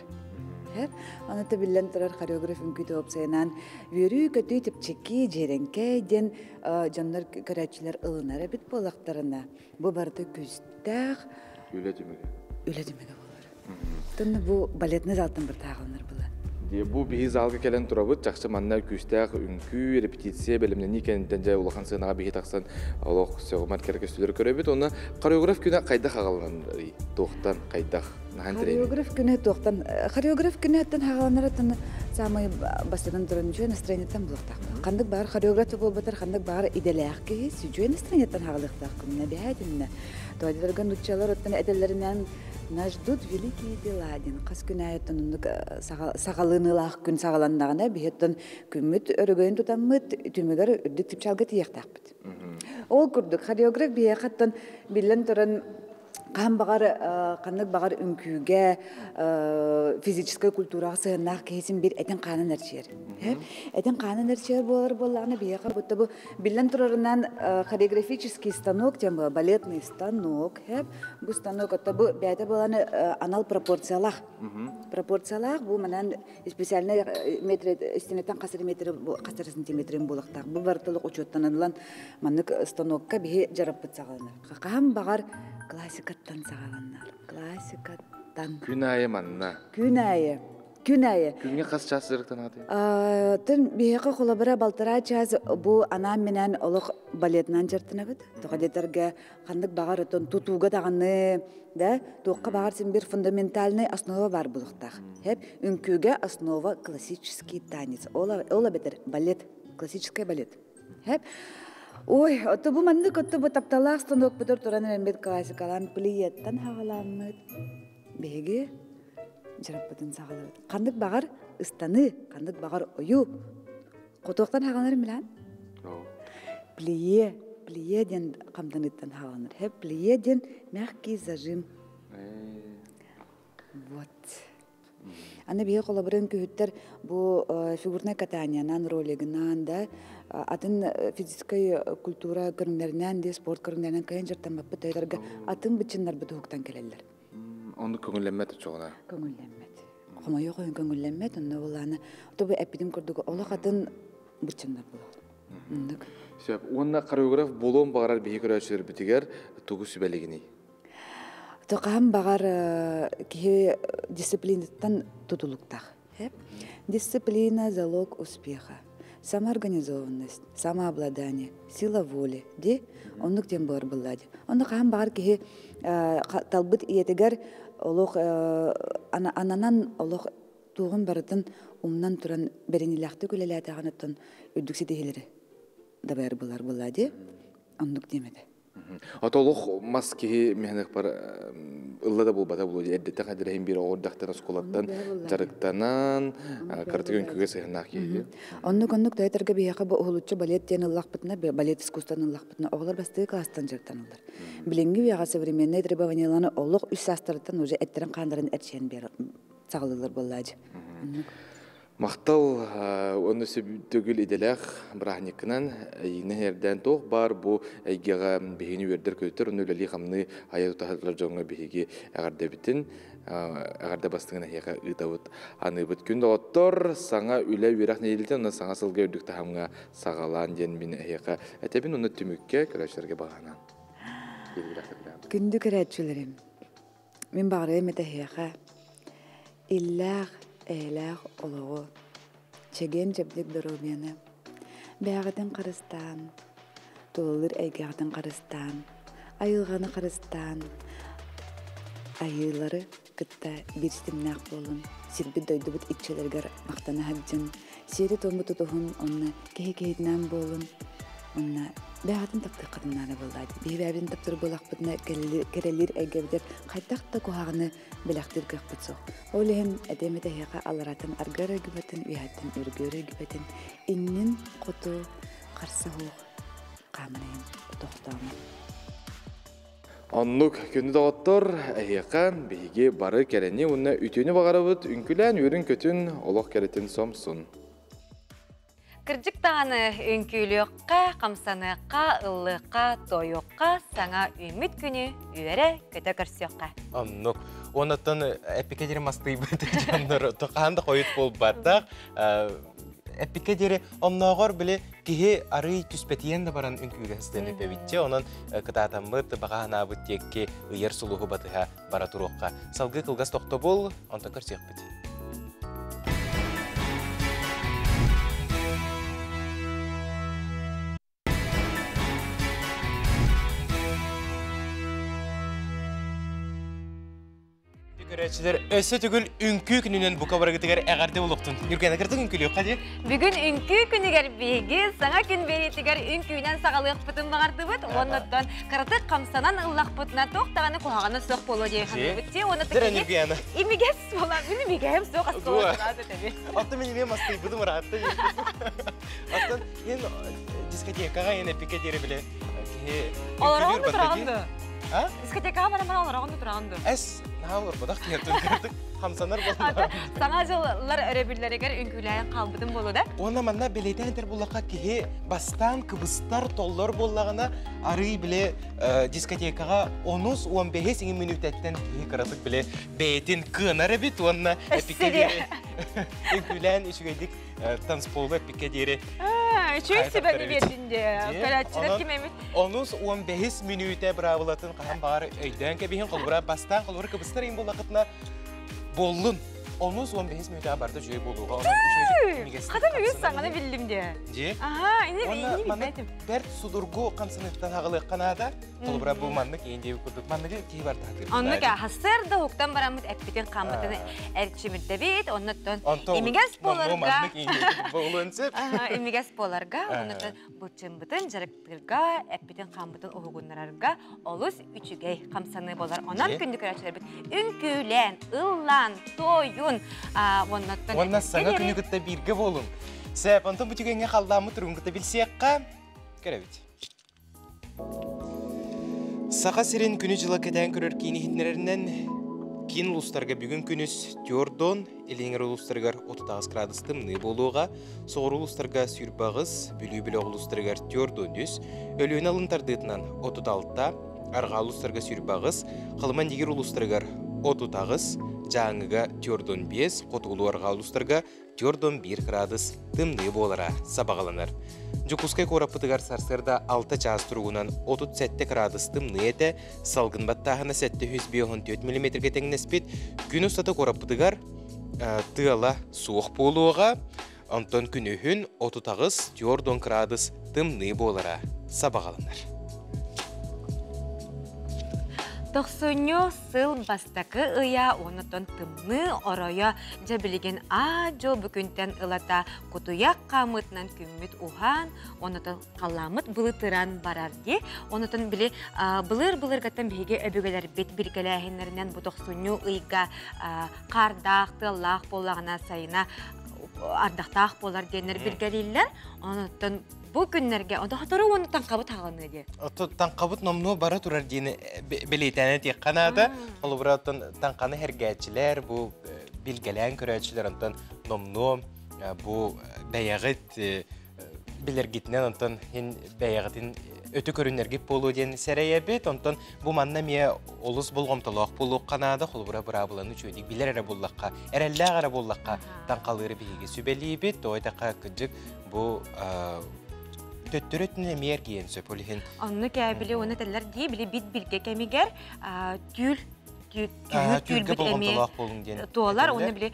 Оната білен тұрар хореограф үнкіті опсайынан өрі көтүй тіпчекі жеренке ден жандар көрәтшілер ылынар әбіт болақтарына. Бұ барды күстәқ үлетімеге болар. Тұнны бұ балетный залтын бір тағылыныр бұла. Бұл бейі залға кәлін тұрабыд, жақшы манна күстәқ, үнкі, репетиция, бәлімнен екенінден жай улақан сығынаға бейі тақсан олық сөғымат кәрі көстілер көребет. Оны хореограф күні қайдақ ағалынан тоқтан, қайдақ? Хореограф күні тоқтан. Хореограф күні әттен ағаланар әттен самай бастыдан тұрын жөй настроениеттен бұлықтақ. Қандық бағар хореографы бол бұтар, қандық бағар иделәқ кейс, жөй настроениеттен ағалықтақ күніне бәйдініне. Тоғадырған ұтчалар өттен әдәлерінен нас ждут великие дела. Қас күні әйттен сағалынылақ күн сағаландағына бейттен күміт өрігейін тұтамыд, түмігер үрдік тіпчалғы тияқтақ бұд. Ол күрдік. Хореограф бейе қаттан білін тұрын Қам бағар, қандық бағар үнкүйге, физическая культураға сығынақ кейсін бір әтен қанын әршер. Әтен қанын әршер болағына бейеға бұтты бұл білін тұрарынан хореографический станок, балетный станок. Бұл станок отты бұл бәйті болағына анал пропорциялақ. Пропорциялақ бұл мәнен специальный стенеттен қасыр сантиметрін болықтақ. Бұл бартылық учеттанылан мәнік станокқа бейе жарап бұтсағалыныр. Қам бағар классикаттан сағаланар. Классикаттан. Күн айы манна. Күн айы. Күнге қас час зіріктен аты? Түн бейеқі қолабыра балтыра час бұл анам менен олық балетінан жартына бұд. Тұқадеттерге қандық бағар өтін тұтуға дағаны, тұққа бағар сен бір фундаментальный основа бар бұлықтақ. Үнкіге основа классический танец. Ола бетер балет, классический балет. Ой, отто бұл мандық отто бұл тапталақ станок бұтыр тұран әрмет классикалан плиеттан хағаламыд. Беге жарап бұтын сағалабыд. Қандық бағар ұстаны, қандық бағар ойу. Қотуқтан хағаланыр милан? Плие ден қамданыттан хағаланыр. Плие ден мягкий зажим. Вот. Аны бейе қолабырын күйіттер бұл фигурный катаниянан, ролигінан да, атын физической культура көріңдерінен де, спорт көріңдерінен кайын жыртан баппы тәйлерге атын бітчінлер бұты хуқтан келелер. Оны көңілленмет ұчығына? Көңілленмет. Қомайы қойын көңілленмет, оны оланы, оты бұл әппедім көрдігі, олақ атын бітчінлер болады. Онына хореограф болуын бағарар бейе көрәшілер бітігер тұғы сүбәлігіне? Тоқам бағар кеге дисциплинаттан тұтылықтақ. Дисциплина – залог успеха. самоорганизованность, самообладание, сила воли, де, оннук тем бар буллади. Онны каһам багар киһи талбыт иетегер олох ананан олох тугун барытын умнан туран беренилахты күлеләтәгәнәттен үдүксе дихилере. Да бар булар буллади. Оннук демеде. Атолох маски мехнек бар ыллада булбата булды. Эддәтә хәдерәһин бир ордактан сколаттан жарыктанан картыгын күгә сыйнак иде. Оннук тәйтәргә бияка бу улуччы балет тен лахпытна, балет искусствоның лахпытна оглар басты класстан жарыктанылар. Биленги бияга современный требованияларны олуг үс астыртан уже эттерен кандырын этшен бер саглылар буллади. Мактал оны сөбүтөгүл иделек брахникнан нехерден тох бар бу айгага бехини вердер көтөр нөлөли хамны аяталар жоңга беги агарда битин агарда бастыгына яка ытабыт аны бит күндө оттор саңа үле вирах нелден оны саңа сылга үрдүк тахамга сагалан ден мен яка этебин оны түмүккө көрөшөргө баганан күндү көрөчүлөрүм мен багыры мете яка иллах Элах олого чеген жабдик доробияны бәғатын қарыстан толыр әйгағатын қарыстан айылғаны қарыстан айылары кытта бірстімнақ болын сирбі дойды бұт итчелергер мақтаны хаджын сері томы тұтуғын онны кеге-кегінен болын онна бәғатын таптыр қадымнаны болдайды. Бейбәбін таптыр болақ бұдына керелер әйгәбдер қайтақта көғағыны біләқтір көқпіт соқ. Олығым әдеметі хеға аларатын аргары гүбетін, үйәттін үргөрі гүбетін, иннін құту қарсы хоқ қамынайын тоқтауын. Оннук күнді дағыттыр әйеқан бейге бары кәрәне ұнна үтені бағарабыд үнкілән өрін көтін олық кәретін сомсын. Кырдык тағаны үнкүйліққа, қамсаныққа, ыллыққа, тойыққа, саңа үміт күні үйері көті көрсіққа. Оннук, онаттан әпекедері масты бұды жандар тұқанды қойыт болып бардақ. Әпекедері оннағыр біле кеге ары түспетиен де баран үнкүйлі істені бәбітте, онын кытатамыд бағана бұттекке үйер сұлығы батыға бара тұруққа. Салғы қылғас тоқты бол, онта көрсіқ біті. Көрәтшілер, өсі түгіл үнкі күнінен бұқа барағытығар әғарды олықтың. Үргені кірдің үнкілі өққа Бүгін үнкі күнігер бейгі, саңа күн беретігер үнкүйінен сағалық бұтын бағарды бұд. Оныттан қаратық қамсанан ұллақ бұтына тоқтағаны қоғағаны соқ болу дей қаны бұтте. Дәрән үргені. Имегес бола, мені мегем соқ асқылы тұрады тәбе. Атты мен еме масты бұдым ұратты. Аттан, мен дискотекаға ене пикедері біле. Оларағын тұрағынды. Дискотекаға бараман оларағынды тұрағынды. Әс, нағылыр бұдақ кертін көрдік. Қамсанар болуға. Саңа жылар өребілдерігер үнкіләйін қалбыдың болу да? Оны манна белейден әндер болуға кеге бастан кыбыстар толлар болуғана ары біле дискотекаға 10-15 минут әттен кеге қыратық біле бәйтін кынары бет, онына әпікедері үнкіләйін үшігейдік танцполы әпікедері. Чөй себәні бердінде, көләтчілер кемемет? 10-15 минуты бұрабылатын қаған бағары өйден кәбейін қолбыра бастан қолбыра кыбыстар ең болуақытына болын. 10-15 минутта барды жөй болуға. Қатын үйіз саңаны білдім де. Же? Аха, ине білбәйтім. Бәрт судырғы қамсынықтан ағылық қанада, қолбыра бұл маңнық ендеу күрдік. Маңнығы кей бар тағдыр. Оннық хасырды хуқтан барамыз әппетен қамытыны әрчімірді бейт. Оннықтан емегес боларға. Емегес боларға. Оннықтан бұлчын-бұтын жарықтырға, әппетен қамытын оғығынларға олыс үчігей қамсаны болар. Онан күнді көрәтшілер біт. Үнкүлән, ыллан, тойу Онна саңа күні күтті бірге болын. Сәп, онтан бұтігенге қалдамы тұрын күтті білсеққа көрәбіт. Сақа сирен күні жылы кәдән көрір кейіні хиннерінен кейін ұлыстарға бүгін күніс тёрдон, елеңер ұлыстарғар 39 градустым ны болуға, соғыр ұлыстарға сүрбағыз, бүлі-бүлі ұлыстарғар тёрдон үс, өліен алынтардытынан 36-та, арға ұлыстарға сүрбағыз, қалыман дегер ұлыстарғар 30-тағыз, жаңыға тёрдон 5, қотығылуарға ұлыстарға тёрдон 1 градус тымны болара сабағаланар. Жүкускай қорапытығар сарсырда 6 час тұрғынан 37 градус тымны еті, салғын баттағына 754 мм теңнеспет, күн ұстаты қорапытығар тыала суық болуға, Onton күнүхүн 39 gradus tımnı bolara sabağalınlar. 90 сыл бастакы ыя онутон тымны ороя жабилеген ажо бүкүнтен ылата кутуяк камытынан күммүт ухан онутон каламыт былытыран барарди онутон биле былыр-былыргаттан биге өбүгелер бет биргелехинеринен бу 90 ыйга кардакты лах болагына сайына ардактаак болар денер биргелиллер онутон bu günlerge onda hatırı onu tankabıt ağını diye. Tankabıt nomnu bara turar diyeni belirtene diye kanada. Olu buradan tankanı hergetçiler bu bilgelen körelçiler ondan nomnu bu beyağıt bilir gitinen ondan hin beyağıtın ötü körünlerge polu diyen sereye bit ondan bu manna miye olus bulgomtalaq polu kanada olu bura bura bulanı çöydük bilir ara bullaqqa erelle ara bullaqqa tankaları bihige sübeli bit o etaka kıcık bu töttürütüne miyer giyen söpölühün. Onu käbili onu teller diye bile bit bilge kemiger tül bit emi tuğalar onu bile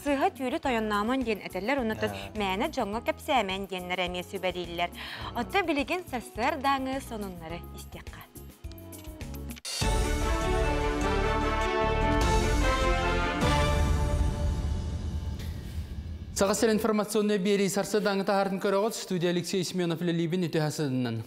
sıha tülü tayannaman diyen eteller onu da mene jonga kepsemen diyenler emi sübeliler. O da bilegen sesler dağı sonunları istekka. Сағасыр информационный бері сарсы даңы тағардың көріғыт студия Алексей Семенов Лилибин үті хасыдынан.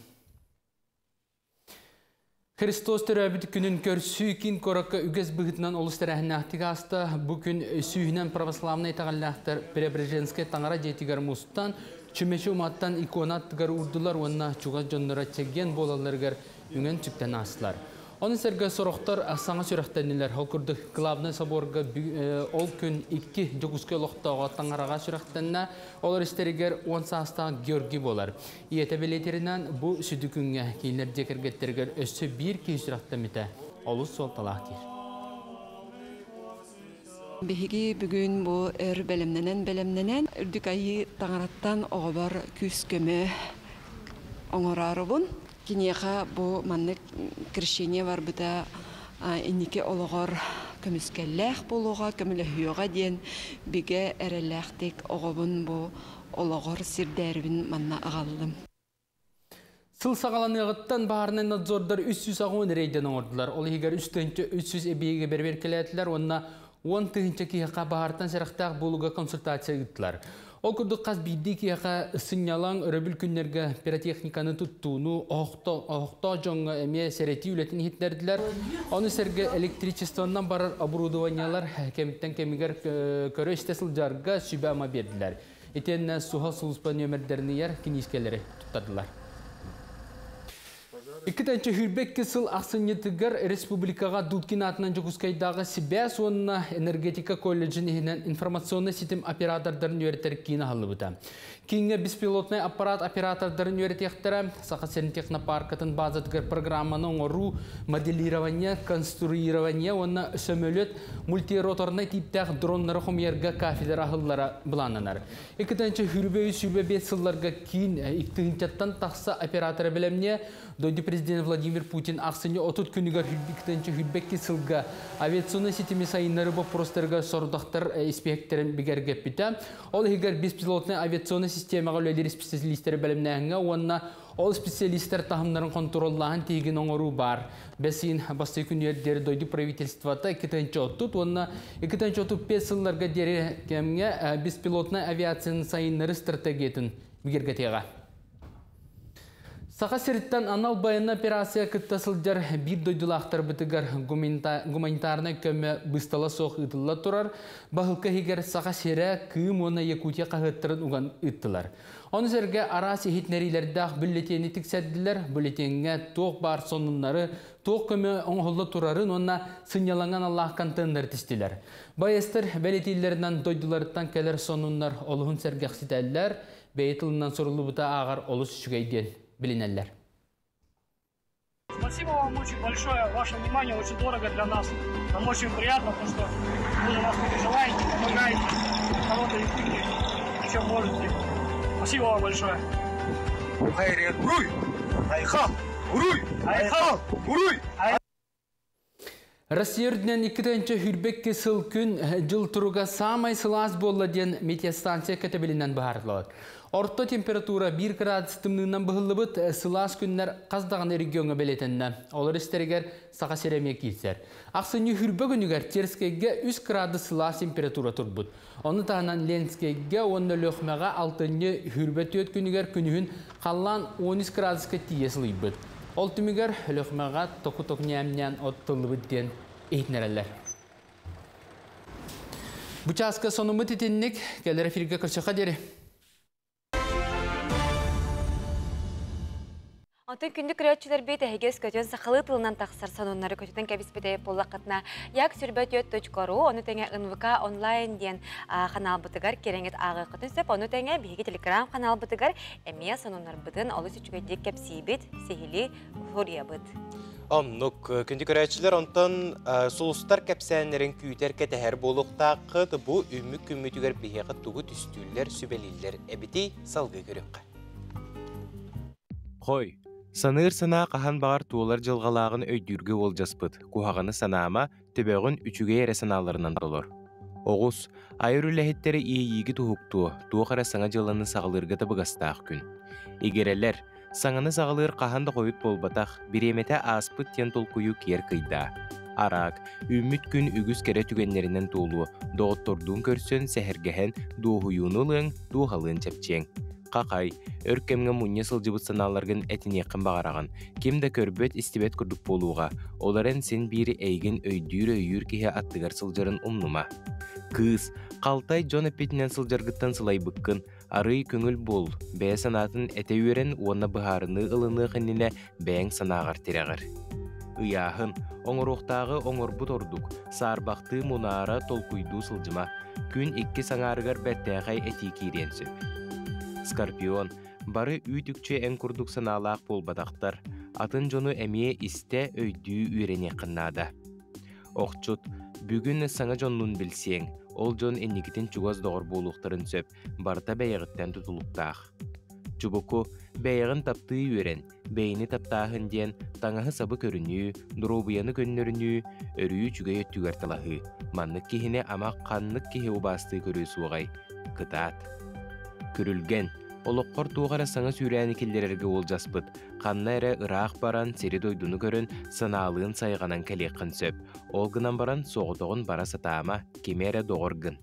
Христос түрәбіт күнін көрсі кин коракка үгіз бұғытынан олыстырағын ақтыға асты. Бұл күн сүйінен православный тағаллақтар Преображенский таңара жетігер мұстан, чүмеші уматтан иконаттығар урдылар онына чуға жонлара чеген болаларғар үңін түктен асылар. Onun serge soroktar sana sürəxtənilər halkurdıq Glavny Soborga ol gün 2 Jokuska loqtağa tangarağa sürəxtənə olar isteriger 10 saatda Georgi bolar. İyete bileterindən bu südükünə kiyinlər cekergetterger össü bir ki sürəxtəmite olus sol talaqdir. Bihigi bugün bu belemnenen ürdük ayı tangarattan oğabar küskeme oңорарыбын. Кинеха bu mannek krişeniye var bu da innike oluğar kömüskellek buluğa kömülehüyoğa diyen bige erelektik oğabın bu oluğar sirderbin manna ağaldım. Sıl sağalanıqıttan bağırından nadzordar 300 ağın reyden oğurdular. Olu higar 300 ebiyege berberkeletiler onunla 10 tığınca kiyaqa bağırtan seraqtaq buluğa konsultasiya gittiler. O kurdu qaz bildi ki yaqa sinyalan öröbül günlerge pirotexnikanı tuttuğunu oqta jonga eme sereti ületini hitlerdiler. Onu serge elektriçistondan barar aburudovanyalar kemitten kemiger körü istesil jarga sübama berdiler. Etenden suha suluspa nömerlerini yer kiniskeleri tuttadılar. İkitinci Hürbek kısıl Aksınyetıgar Respublikaga Dutkin atından Jokuskaydağı Sibes onunla Energetika Koleji'nin informasyonlu sistem operatorlarının öğreterek kine halıbıda. Kinge bispilotnay aparat operatorlarının öğretekleri Sakasın Teknoparkatın bazıdıgar programının oru modelирование, konstruирование onunla sömölöt multirotornay tiptağ dronları humyerga kafeder ahıllara bulananlar. İkitinci Hürbek Sürbebet sıllarga kin iktincattan taksa operatora bilemne Doydu Prezident Vladimir Putin aksini 30 günügar hürbekki sılga aviasyonu sistemi sayınları bu prostorga sorudaktar inspektörün bigerge bita. Ol higar biz pilotna aviasyonu sistemi ağırları spesialistleri bilimnehine onunla ol spesialistler tahımların kontrollahın tegin oğuru bar. Besin bastı günleri doydu pravitelствата 2-30 onunla 2-35 yıllarga deri kemge biz pilotna aviasyonun sayınları strategiyetin bigerge tega. Sağa seritten anal bayanına operasiya kıttasılcar bir doydulaqtar bitigar gumanitarna köme bыстала soğuk ıtılla turar. Bahılka higar sağa sere kığım ona Yakutiya qahıttırın uğan ıttılar. Onu serge ara sehitnerilerdağ bülleteni tikseddiler. Bülletenge toğ bar sonunları toğ köme oğulla turarın ona sınyalangan Allah kantınlar tistiler. Bayastır beletillerinden doydularıttan keler sonunlar oluğun serge aksiteller. Beytilinden sorulu buta ağır olus şügeyden. Билинеллер. Спасибо вам очень большое. Ваше внимание очень дорого для нас. Нам очень приятно, потому что вы за нас переживаете, помогаете. Кого-то Якутии, чем можете. Спасибо вам большое. Россия үрдінен 2-нче хүрбекке сыл күн жыл тұруға самай сылас болла ден метеостанция кәтебелінен бағарлауыд. Орто температура 1 градус тымнынан бұғылы бұд сылас күннер қаздаған регионға белетінді. Олар істерігер саға серемек келсер. Ақсыны хүрбе күнігер терскеге 3 градус сылас температура тұр бұд. Оны тағынан ленскеге 10 лөқмеға 6-ны хүрбе төт күнігер күнігін қалан 13 градусқа тиесілі бұд. Ол түмігер лөқмеға тоқу-тоқ нәмнен оттылы бұд ден ейтінерелер. Бұчасқа сонымы тетеннік кәлер эфирге кіршіға дері. Антон күндік күрәтшілер бейті әгес көтен сақылы тылынан тақсар санонлары көтетін кәбіспеде болақытына як сүрбәт.ру, оны тәңе НВК онлайн ден қанал бұтығар кереңет ағы қытын сөп, оны тәңе бейге телеграм қанал бұтығар әмия санонлар бұтын олы сүчігедек кәпсейбет, сейілі флория бұт. Оннук күндік күрәтшілер онтан сұлыстар кәпсәнерін күйтер кәтәхер болуқтақыд бұ үмік күмітігер бейеғі тұғы түстүлер, сүбелілер әбіті салғы көріңқі. Қой. Саныр сана қахан бағар туылар жылғалағын өйдүрге ол жаспыд. Кухағаны санама төбеғін үчіге әрі саналарынан долыр. Оғыз, айыр үләхеттері ие-егі тұхуқту, туғара саңа жыланы сағылырға табығастақ күн. Егерелер, саңаны сағылыр қаханды қойыт болбатақ, біремете аспыт тен толкую кер қыйда. Арақ, үміт күн үгіз кәрі түгенлерінен толу, доғыттордың көрсін сәхіргәхен дуғуюнылың, дуғалын чәпчең. Қақай, өркемге мұнне сылжыбыт саналарғын әтінеқін бағараған. Кемді көрбет істебет күрдік болуға, оларын сен бері әйген өйдүйір кеге аттығар сылжарын ұмнума. Кыз, қалтай жон әпетінен сылжарғыттан сылай бұққын, арый көңіл бол, бәе санатын әте өрен оны бұхарыны ылыны қынніне бәң санағар терағыр. Ұяхын, оңыруқтағы оңырбұт ордық, сарбақты мұнара толкуйду сылжыма, күн икки саңарығар бәттәғай әті кейренсіп. Скорпион, бары үйтікче ән күрдік саналақ болбадақтар, атын жону әмие істе өйдүү үйрене қыннада. Оқчут, бүгін саңа жонлун білсең, ол жон әнекетін чуғаз доғыр болуқтарын сөп, барта бәйіғіттен тұтылықтақ. Чубуку, бәйіғін тапты үйрен, бәйіні таптағын ден, таңағы сабы көріні, дұробияны көннөріні, өрі чүгай өттігер талағы, маннық кехіне ама қаннық кехе убасты көрі суғай, кытат. Көрілген, олыққор туғара саңа сүйрәні келдерерге ол жаспыд. Қанна әрі ұрақ баран, сері дойдуны көрін, саналығын сайғанан кәлекін сөп. Олғынан баран соғытығын бара сатаама, кемері доғырғын.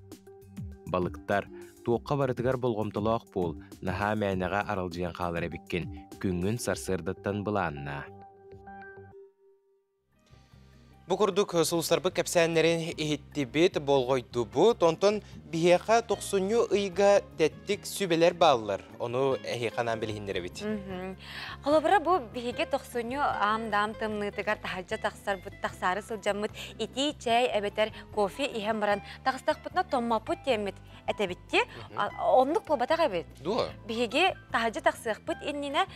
Балықтар, туыққа барытығар болғымтылық бол, наға мәнеға аралжыян қалары біккен, күнгін сарсырдаттан бұланна. Бұ күрдік сұлыстарбы кәпсәнлерін ехетті бет болғойды бұд, онтын бейеқа 90 ұйға тәттік сүбелер балылар. Оны әйеқанан білігіндері бет. Қолыбыра бұл бейеге 90 ам-дам тымнытығар тахаджа тақсар бұд тақсары сылжамыд, ити, чай, әбетер, кофе, ихем баран тақыстақ бұтына томма бұд темет әтәбітте, ондық болбатақ әбет. Бейеге тахаджа тақсақ бұд енніне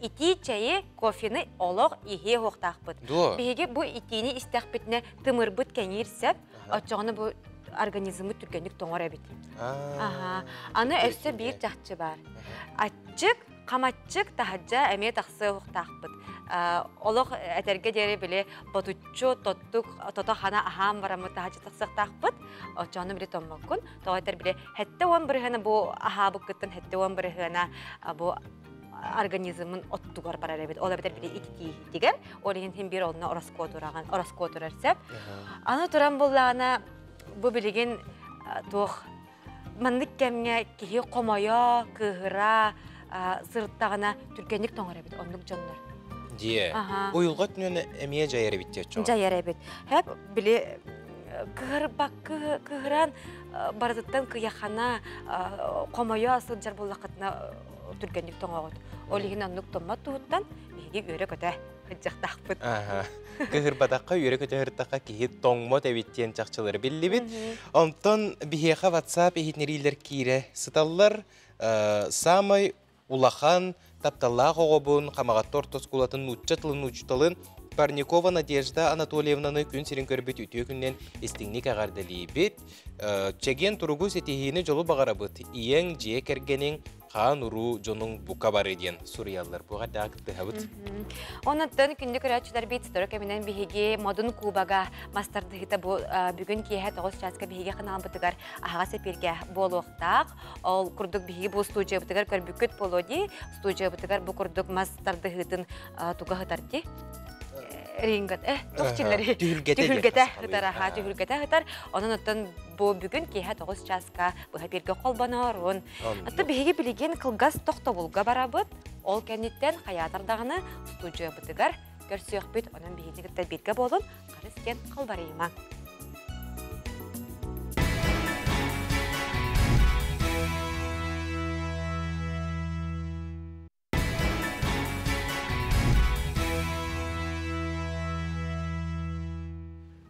ити чайы кофені олық ихе хоқтақ бұд. Бейге бұл итini істәқ бітіне тымыр бұд кәнерсеп, отчағыны бұл организмы түргендік тоңыр әбет. Аны өсі бір жақчы бар. Атчық, қаматчық тахаджа әме тақсы хоқтақ бұд. Олық әтерге дәрі біле бұтучу, тоты қана ағам барамы тахаджа тақсықтақ бұд. Отчағыны біле томмақ күн. Тоғайтар біле хәтті он бірғана бұл аға бұққыттын, хәтті он бірғана бұл организмын оттугар барар эбит. Ола бетер биле итти деген, олеген хем бир олна ороскот өрсеп. Аны туран боллағана бу билеген тух мандык кемге кихи комоя, кыгыра, сырттағына түркендік тоңар эбит, ондық жоннор. Дие, ойылға түнені әмие жайар эбит те чоң? Жайар эбит. Хәп биле кыгыран бардыттан кыяхана комоя сылжар боллақытына түргендік тоңағыд. Олеген аннық томат туғыттан бейге өрі көті жақтақ бұд. Кығырбадаққа өрі көті ғырттаққа кейі тоңмот әбеттен жақчылары білі біт. Онтан бейеға WhatsApp ехетнерилер кейірі сыталылар самай улахан тапталлақ оғыбын қамағаттор тоскулатын ұтчатылын ұчталын Парникова Надежда Анатольевнаны күн серін көрбет үтіе күннен істіңнік ағардали бет. Чеген тұрғыз етігені жолы бағара бұд. Иең жие кәргенің haan uru jonun buka бар edin Suriyallar buğa da kıtıhabıt. Ondan күнді көрәтшілер бейт сторы кәмінен бейге модын кубаға мастарды хита бүгін кейе 9 часка бейге қанал бұтығар ағаға сәперге болуқтақ. Ол күрдік бейге бұл студия бұтығар көрбүккет болуди. Студия бұтығар бұл күрдік мастарды хитын туға хытарди. Рингат, тоқчилары. Түйілгеті хытар. Onun ötten bu bugün кейе 9 часка бұға берге қолбанарун. Атты бейге білеген қылғас тоқта болға барабыт. Ол кәнеттен хаятардағыны студия бұтығар көрсіяқ бүт, оның бейгенігітті берге болын қарыскен қалбарыйма.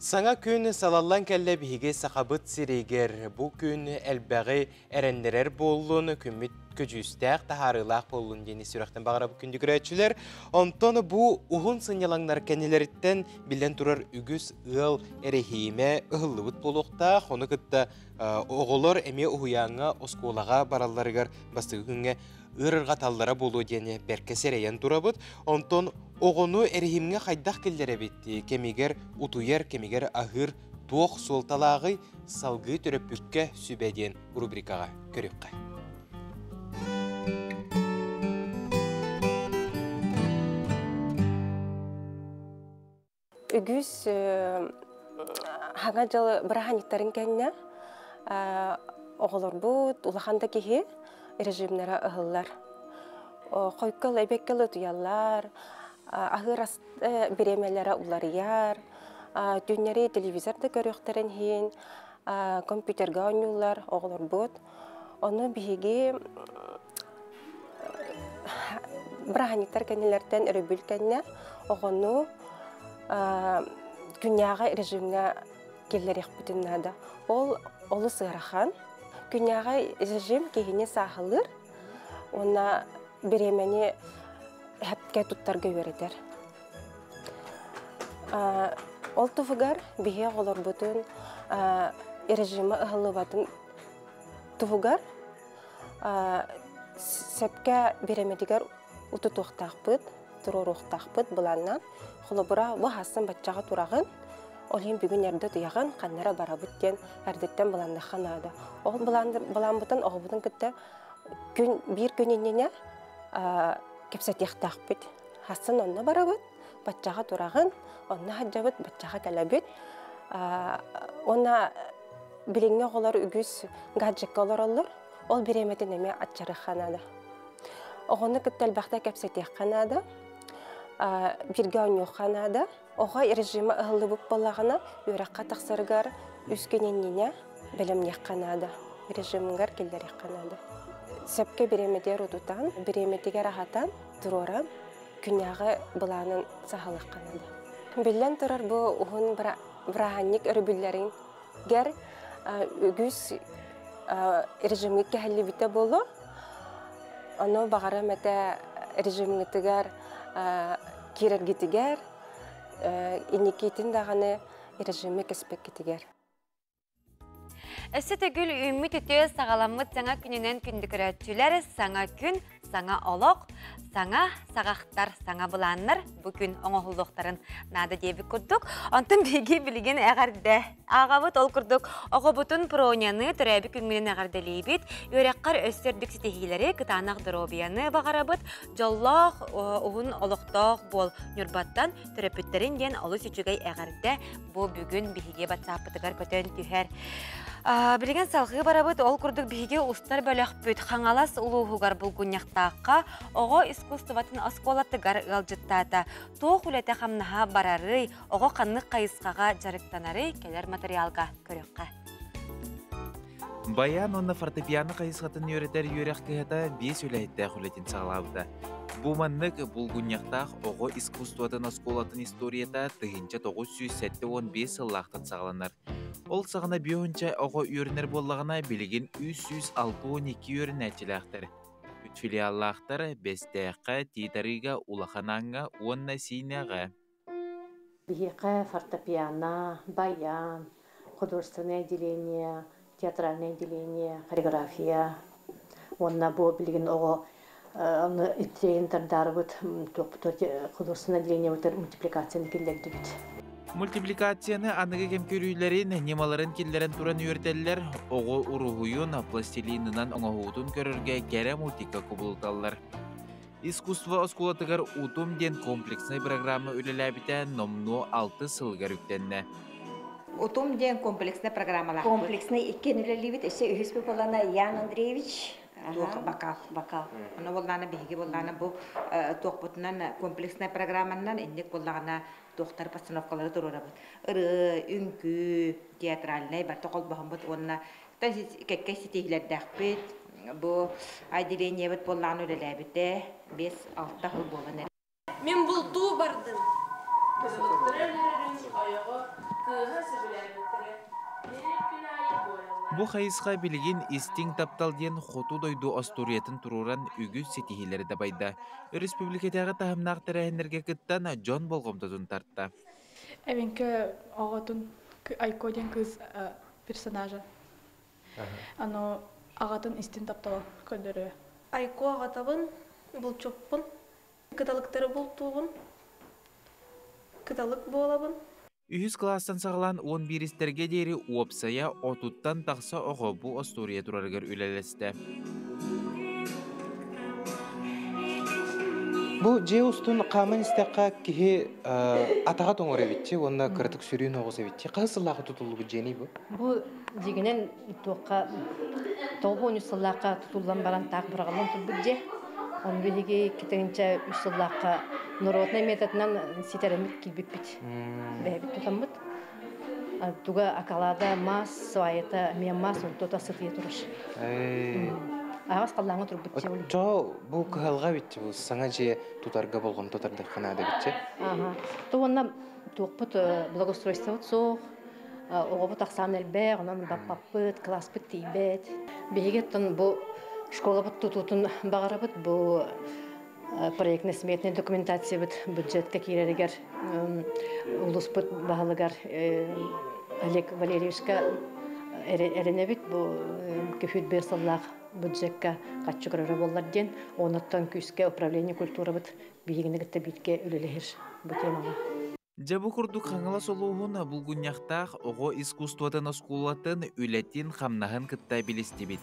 Саңа күн салаллан кәлі бейге сақабыт сирегер. Бұл күн әлбәғі әрәндерер болуын күміт көжістәқ тахарылақ болуын дені сүрақтен бағыра бұл күнді көрәтшілер. Онтоны бұл ұғын сынялаңдар кәнелеріттен білен тұрар үгіз ұл әрехейме ұғылығыт болуқтақ. Оны күтті оғылыр әме ұғыяңа осколаға бараларығар бастығы күнге ырырға таллара болу дені бәркесер әйен тұрабыд. Онтон оғыны әрехеймге қайдақ келдері бетті. Кемегер ұтуер, кемегер ағыр тоқ солталағы салғы түріппүкке сүбәден рубрикаға көріпқа. Үгіз хаңа жылы біраханиктарын кәнне оғылар бұд, улаханда кеге режимнера ұғылар. Қойкыл, әбеккіл ұтыялар, ағыр беремелері уларияр, түннері телевизорды көріқтерін хейін, компьютерге ойнулар, оғылар бұд. Оны бейге біраханиктар кәнелерден үрібіл кәнне оғыну күнняға режимге келдерек бүтіннады. Ол олы сығырахан. Күнняға режим кейіне сағылыр, ona беремені әпке тұттарға өретер. Ол тұфығар бейе олар бұтын режимі ұғылы батын тұфығар сәпке беремедігер ұты тұқтақ бұд, тұрыр ұқтақ бұд бұланнан. Құлыбыра бұғасын батчаға тұрағын, ол ең бүгін әрді тұяған қаннара бара бұттен әрдеттен бұландаққан ады. Ол бұлан бұтын оғы бұтын күтті бір күнініне кепсәтеқтақ бұд. Хасын онына бара бұд, батчаға тұрағын, онына хаджа бұд, батчаға кәлі бұд. Ona біліңе олар үгіз ғаджыққа олар олар, ол береметін әме атчары қанады. Оғыны күтті әлбәқті кепсәтеқ қанады. Бірге ойнау қанады. Оға режимі ұғылы бұп болағына өраққа тақсырғар үскененіне білімнек қанады. Режиміңгар келдері қанады. Сәпке беремедер ұтутан, беремедегер ағатан тұрорам күнняғы бұланын сағалық қанады. Білен тұрар бұл ұғын бірағанник үрбілерін гәр үгіз режимге кәлі біті болу. Оны бағара мәті режимге тігер керер кетігер, инекейтін дағаны режимі кәспек кетігер. Әсі төгіл үміт үте сағаламыт саңа күнінен күнді көрәтшілер, саңа күн, саңа олық, саңа сағақтар, саңа бұланыр, бүкін оңығылдықтарын нады дебі күрдік. Онтын беге білген әғарды ағавыт ол күрдік. Оғы бұтын проняны түрәбі күнгінен әғарды лейбет, өрәққар өстердік сетехилері күтанақ дұробияны бағарабыт, жоллақ ұғын олықтақ бол нүрбаттан түрәпіттерін ден олы сүчігай әғарды бұл бүгін беге батсапытығар көтен түйер. Білген салғы барабыт ол күрдік бейге ұстар бөліқ бүт қаңалас ұлуғығар бұл күнняқтаққа оғы искусстватын асколаттығар ғалжыттады. Тоқ үләті қамнаға барары, оғы қанық қайысқаға жарықтанары келер материалға көріққа. Баян онны фортепиано қайысқатын өретер үйрек кіғата 5 үләйттә құлетін сағалауды. Буманнык бұл күнняқтақ оғы искусстватын асколатын историята тығынча 915 сыллақтан сағаланар. Ол сағына бүйінча оғы үйрінер болағына білген 362 үйрін әтчіліқтір. Үт филиаллақтар бәстәққа, титарыға, улаханаңға, онна сейнеға. Бейеқі фортепиано, баян, художественное отделение, театральное отделение, хореография, Онна бу билген ого тренинг тардарбыт художественное отделение мультипликацияны келдерди бит. Мультипликацияны аныгы кем көрүйлерин, немаларын киллерен туран үйөртеллер, ого уругуюн пластилинынан оңоһуутун көрөргө кере мультика кубулталлар. Искусство оскулатыгар утум ден комплексный программа үлеләбитә номну 6 сылгар үктенне. Утум ден комплексный программалар. Комплексный иккен үлелебит, эше үһүспе болана Ян Андреевич. Бакал. Аны болланы биһиги болланы бу токпутунан комплексный программанан индек боллагана доктор постановкалары турурабыт. Ыры, үңкү, театральный бар токол бахымбыт онна кекке ситейлердәкпет. Бу отделение бит болланы үлеләбите 5-6 жыл болгон. Мен бул туу бардым. Бу хайысқа билигин истин таптал ден хоту дойду астуриятын туруран үгүз сетихилери да байда. Республикатағы тахымнақ тәрәхінерге кыттан Джон болгомдодун тартта. Эвенке ағатын айкоден кыз персонажа. Ано ағатын истин таптал көндөрү. Айко ағатабын, бұл чоппын. Кыталыктары бұл туғын. Кыталык болабын. Үхіз класстан сағылан 11-істерге дейірі уопсая отуттан тақса оғы бұ остория турарығыр үлелесті. Бу же устун камын истекка кихи атага тоңор эбитчи, онда кыртык сүрүүн огус эбитчи. Кайсыллагы тутулугу жени бу? Бу дегенен тоққа тоғын үсіллаққа тутулдан баран тақ бұрағалан турбуд. Он билиги кетенче үсіллаққа Народный методынан ситеремит килбиппит. Бэбит тутамбыт. Туга акалада мас, суайета, мен мас, тота сытыя турыш. Агас қаллаңы турбут жеули. Жо, бу кыгалга битчи, бу саңа же тутарга болгон тутарды ханада битчи. Туонна туоппут благоустройство соқ, оғобут ақсан элбе, онан баппаппыт, класспыт тийбет. Бегеттон бу школа бут тутутун багарабыт, бу проектно-сметная документация бюджетка киререгер улуспут бағалыгар Олег Валерьевичка эренебит бу көфүт берсаллах бюджетка каччыгыры боллар ден, онаттан күскә управление культура бит бигенегетте битке үлелехир бу темага. Жабу курдук хаңала солуғын бұлгунняқтақ оғы искусстводан оскулатын үлеттен қамнағын кыттай білісті бит.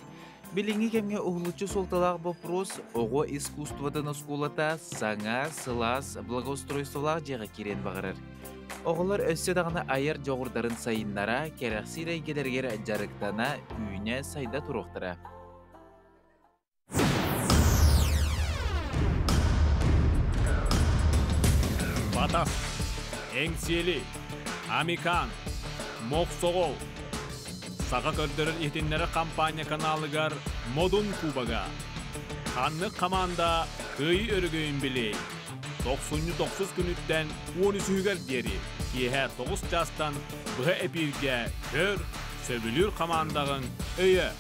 Билинги кемге углучу солталақ вопрос оғы искусстводан оскулата саңа, сылас, благоустройстволақ жеға керен бағырыр. Оғылар өссе дағына айыр жоғырдарын сайыннара, керақсирай келергер жарықтана үйіне сайда тұруқтыра. Батақ, Еңсели, Амикан, Моқсоғол, Саға көрдірін етінлері компания каналыгар Модун Кубага. Қанны команда көй өргөйін білей. 99 күніттен 13 үгер дері. Ехе 9 жастан бұғы әпирге көр сөбілір командағын өйі.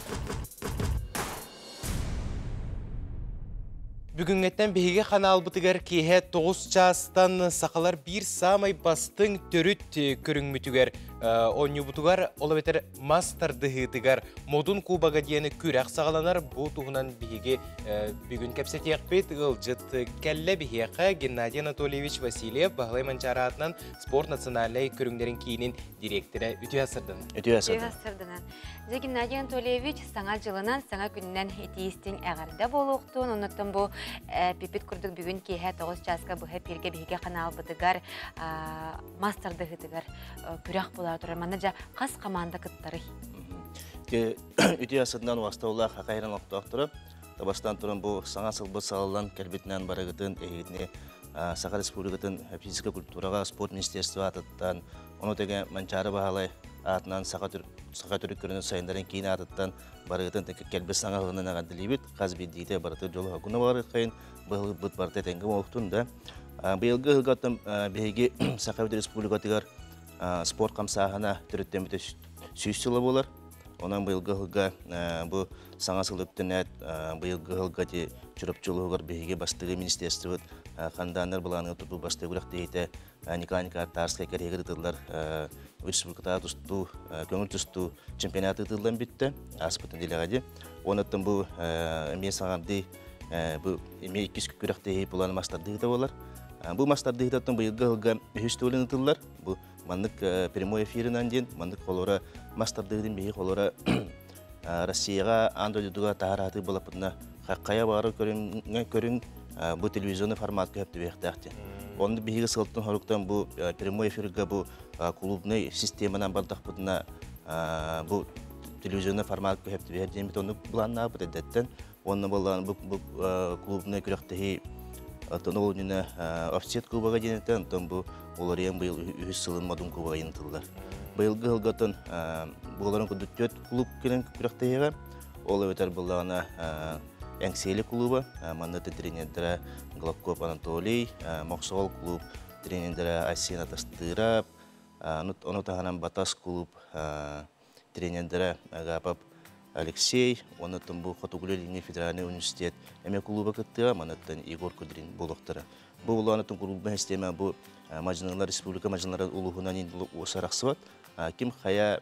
Бүгүнгеттен беге канал бытыгар киһе 9 жастан сақалар bir самай бастың төрүт көрүңмүтүгер оню бутугар ола бетер мастер дыгытыгар Модун Кубага диэни күрәк сағаланар бу туһунан беге бүгүн кепсетек бет ылжыт келле беге Геннадий Анатольевич Васильев Баглай Манчаратынан спорт национальный көрүңдерин кийинин директоры үтүясырдын. Геннадий Анатольевич саңа жылынан саңа күннен этиистин әгәрдә болуқтун, оннаттан бу пипит күрдік бүгін кейхе 9 жасқа бұхе перге бейге қанал бұдығар мастарды ғыдығар күрек болар тұрар. Мана жа қас қаманда күттары? Үті асыдынан уастаулар қақайран оқтуақтыры. Табастан тұрын бұл саңа сылбы салылан кәлбетінен барығытын әйетіне Сақа Республикатын физика культураға спорт министерство атыттан, оны деген манчары бағалай атынан Сақа түрік көрінің сайындарын кейін атыттан барығытын кәлбет саңа ғынан ағандылейбет, қаз беддейді барыты жолы ғагуна бағары қайын бұл бұд барыты тәңгі оқтын да. Бұйылғы ғылғаттым бейге Сақа Республикатығар спорт қамсағына түріттен біті сүйістілі болар. Онан бұйылғы ғылға бұл саңа сылыптын әт бұйылғы ғылға де жүріп жолығығыр бейге бастығы министерствот қанданыр бұланы тұрбу бастығы ұрақ дейті Николай Николай Тарскай кәрегір тұрлар республикада тусту көңүл тусту чемпионаты тылдан битте аспытын делегади. Онаттан бу мен саганды бу эме 2 күрәктә булган мастарды да болар. Бу мастарды да быйылга үстөлүн тыллар. Бу маннык прямой эфиринен ден маннык колора мастардыдын бии колора Россияга андойдуга таараты булапына кая бары көрүн бу телевизионный формат көптү бектакты. Онды биги сылтын хоруктан бу прямой эфирге бу клубный системанан бардакпытына бу телевизионный формат көптү берден битону планна бедеттен онны болган бу клубный күрөктеги Тонолуна офсет кубага денетен тон бу оларыян быйыл 100 сылын модун кубага ентылдар. Быйылгы ылгатын буларын күдөттөт клуб келен күрөктеге ол өтөр булгана Эңсели клуба, маннаты тренердері Глокоп Анатолий, Моксол клуб тренердері Асина Тастырап, оны тағанан Батас клуб тренердері Агапап Алексей, оны бұл Хотугулеліне федеральный университет әме клуба күттіға, манаттан Игор Кудрин болуқтары. Бұл оланатын клубын әстеме бұл мажыналар, республика мажыналары ұлығынан осарақсы бат, кім қая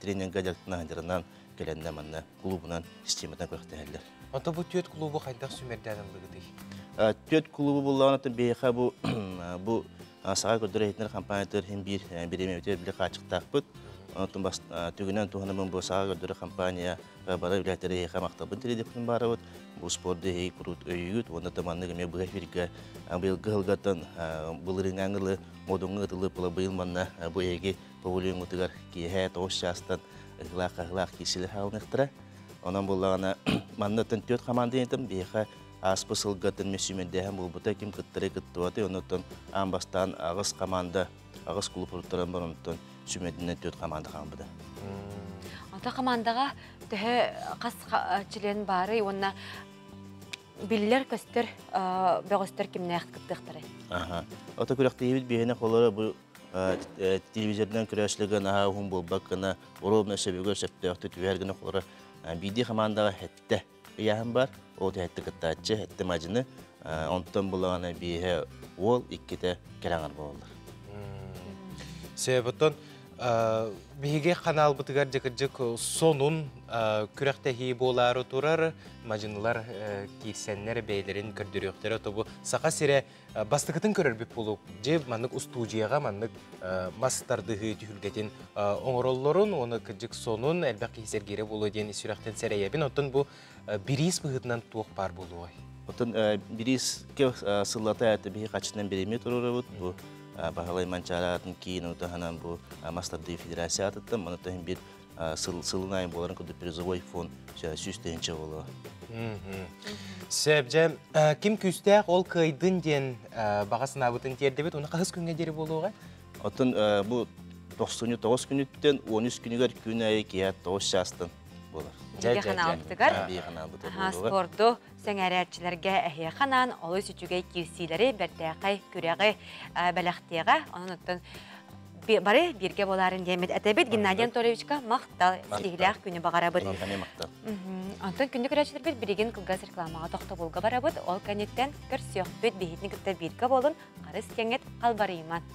тренерға дәрттіна ғандырынан келенде манна клубынан системадан көріқтәлер. Ата бу төт клубы кайдак сүмердәнен быгыды. Төт клубы булганатын бейха бу сага көдөрөйтнер компаниялар һәм биреме өтө биле качыктакпыт. Онтон бас түгүнөн туганымын бу сага көдөрө компания бара билетере хамактабын теледиктин барыбыт. Бу спортты хей крут өйүт, онда таманны ме бу эфирге быйыл гылгатын булырын аңылы модуңга тылып быйыл манна бу эге повулуң утугар кие тош частан ыглак кисиле хауныктыра. Ondan bulağına mandatın töt komanda yedim. Beyha aspısıl gatın mesümendeyim bu buta kim kıttırı kıttıvatı. Ondan ambastan ağız komanda, ağız kulüp urtlarım var ondan sümedinden töt komanda kalmadı. Ata komandaga tühe kas çilen bari onna biller köster beğoster kimne yaht kıttıqtırı. Aha. Ata kürekte yevit beyine kolları bu televizyondan küreşliğe naha hum bulbakına orobna sebebi septe yahtı tüvergine kolları Bidi komandaga hette yahan var. O da hette kıttatçı, hette macını. Ondan bulağına bihe ol, ikkide kelangar boğulur. Sebebten bihige kanal bıtıgar jıkırcık sonun kürektehi boğuları turar. Macınlar kiysenler beylerin kürdürüyöktері. Tobu sağa sire bastıkıtın körür bir bulup. Je manlık ustuciyaga manlık mastardığı tühülgetin oңороллорун, onu kıcık sonun elbette hisergere bulu diyen sürekten sereyebin. Ondan bu biris bıhıdından tuğuk bar buluğay. Ondan biris ke sılata ayatı bihi kaçından birimi turur bu. Bahalay mançaratın kiyin otahanan bu mastardığı federasiya atıttım. Onu tahim bir sılınayın boların kudu prizovой fon süsteyince oluyor. Sebce kim küstək ol kıydın diyen bağasına abıtın terdebet, onu qahız günge deri boluğa? Otun bu 99 günütten 13 günüger gün ayı kiyat 9 şastın bolar. Bege kanal bıtıgar. Spordu söngərətçilərgə əhiyə xanan, olu sütügə kivsiləri, bərdəqay, kürəqi, bələxtiyəqə, onun ötün bari birge boların demet etebet Gennadiy Anatolievichka maqtal silihlər günü bağarabıt. Anton күнді көрәчілер бет біреген кылгас рекламаға тоқты болға барабыт, ол кәнеттен көрсіяқ бет бейітні күтті бірге болын, қарыс кәңет қалбарыйман.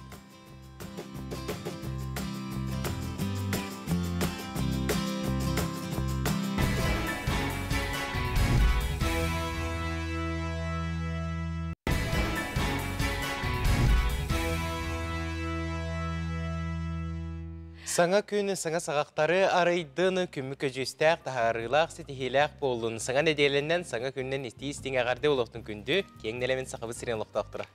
Саңа күні, саңа сағақтары арайдыны күмі көжестәқ, тағарылақ, сетихиләқ болын. Саңа неделінен, саңа күннен істейістің ағарды олықтың күнді, кеңнелемен сақыбы сирен олықтақтыра.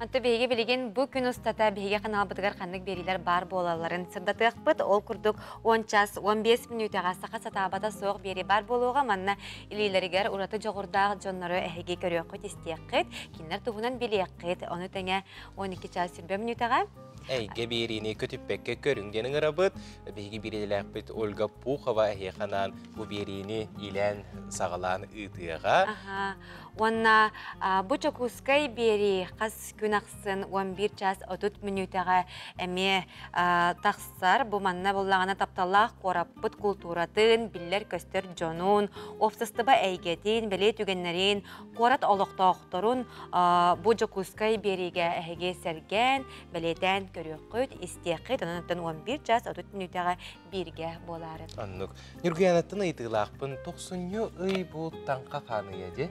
Анты бейге білеген бұл күн ұстата бейге қанал бұтығар қандық берилер бар болаларын сырдатық бұт, ол күрдік 10 час 15 минутаға сақа сатабата соқ бері бар болуға манна илейлерігер ұраты жоғырдағы жонлары әйге көрі қыт істеққыт, кенлер тұғынан білі қыт, оны тәңе 12 час 20 минутаға. Әйге беріне көтіппәкке көріңденің ұрабыт, бейге берілі әқпет Ольга Пухова әйқанан бұл беріне илән сағалан ұйтыға. Онна бу Чокускай бери қас күн ақсын 11 час 30 минутаға әме тақсар бу манна боллағана тапталақ қораппыт культуратын, биллер көстер жонун, офсыстыба әйгетін, біле түгеннерін, қорат олықтауқтырын бу Чокускай бериге әйге сәрген, білетен көріққыт, истеқет, онын 11 час 30 минутаға бірге болары. Аннук. Нюргиянаттын ыйтылақпын 90-ны ый бұл таңқа қаны еді.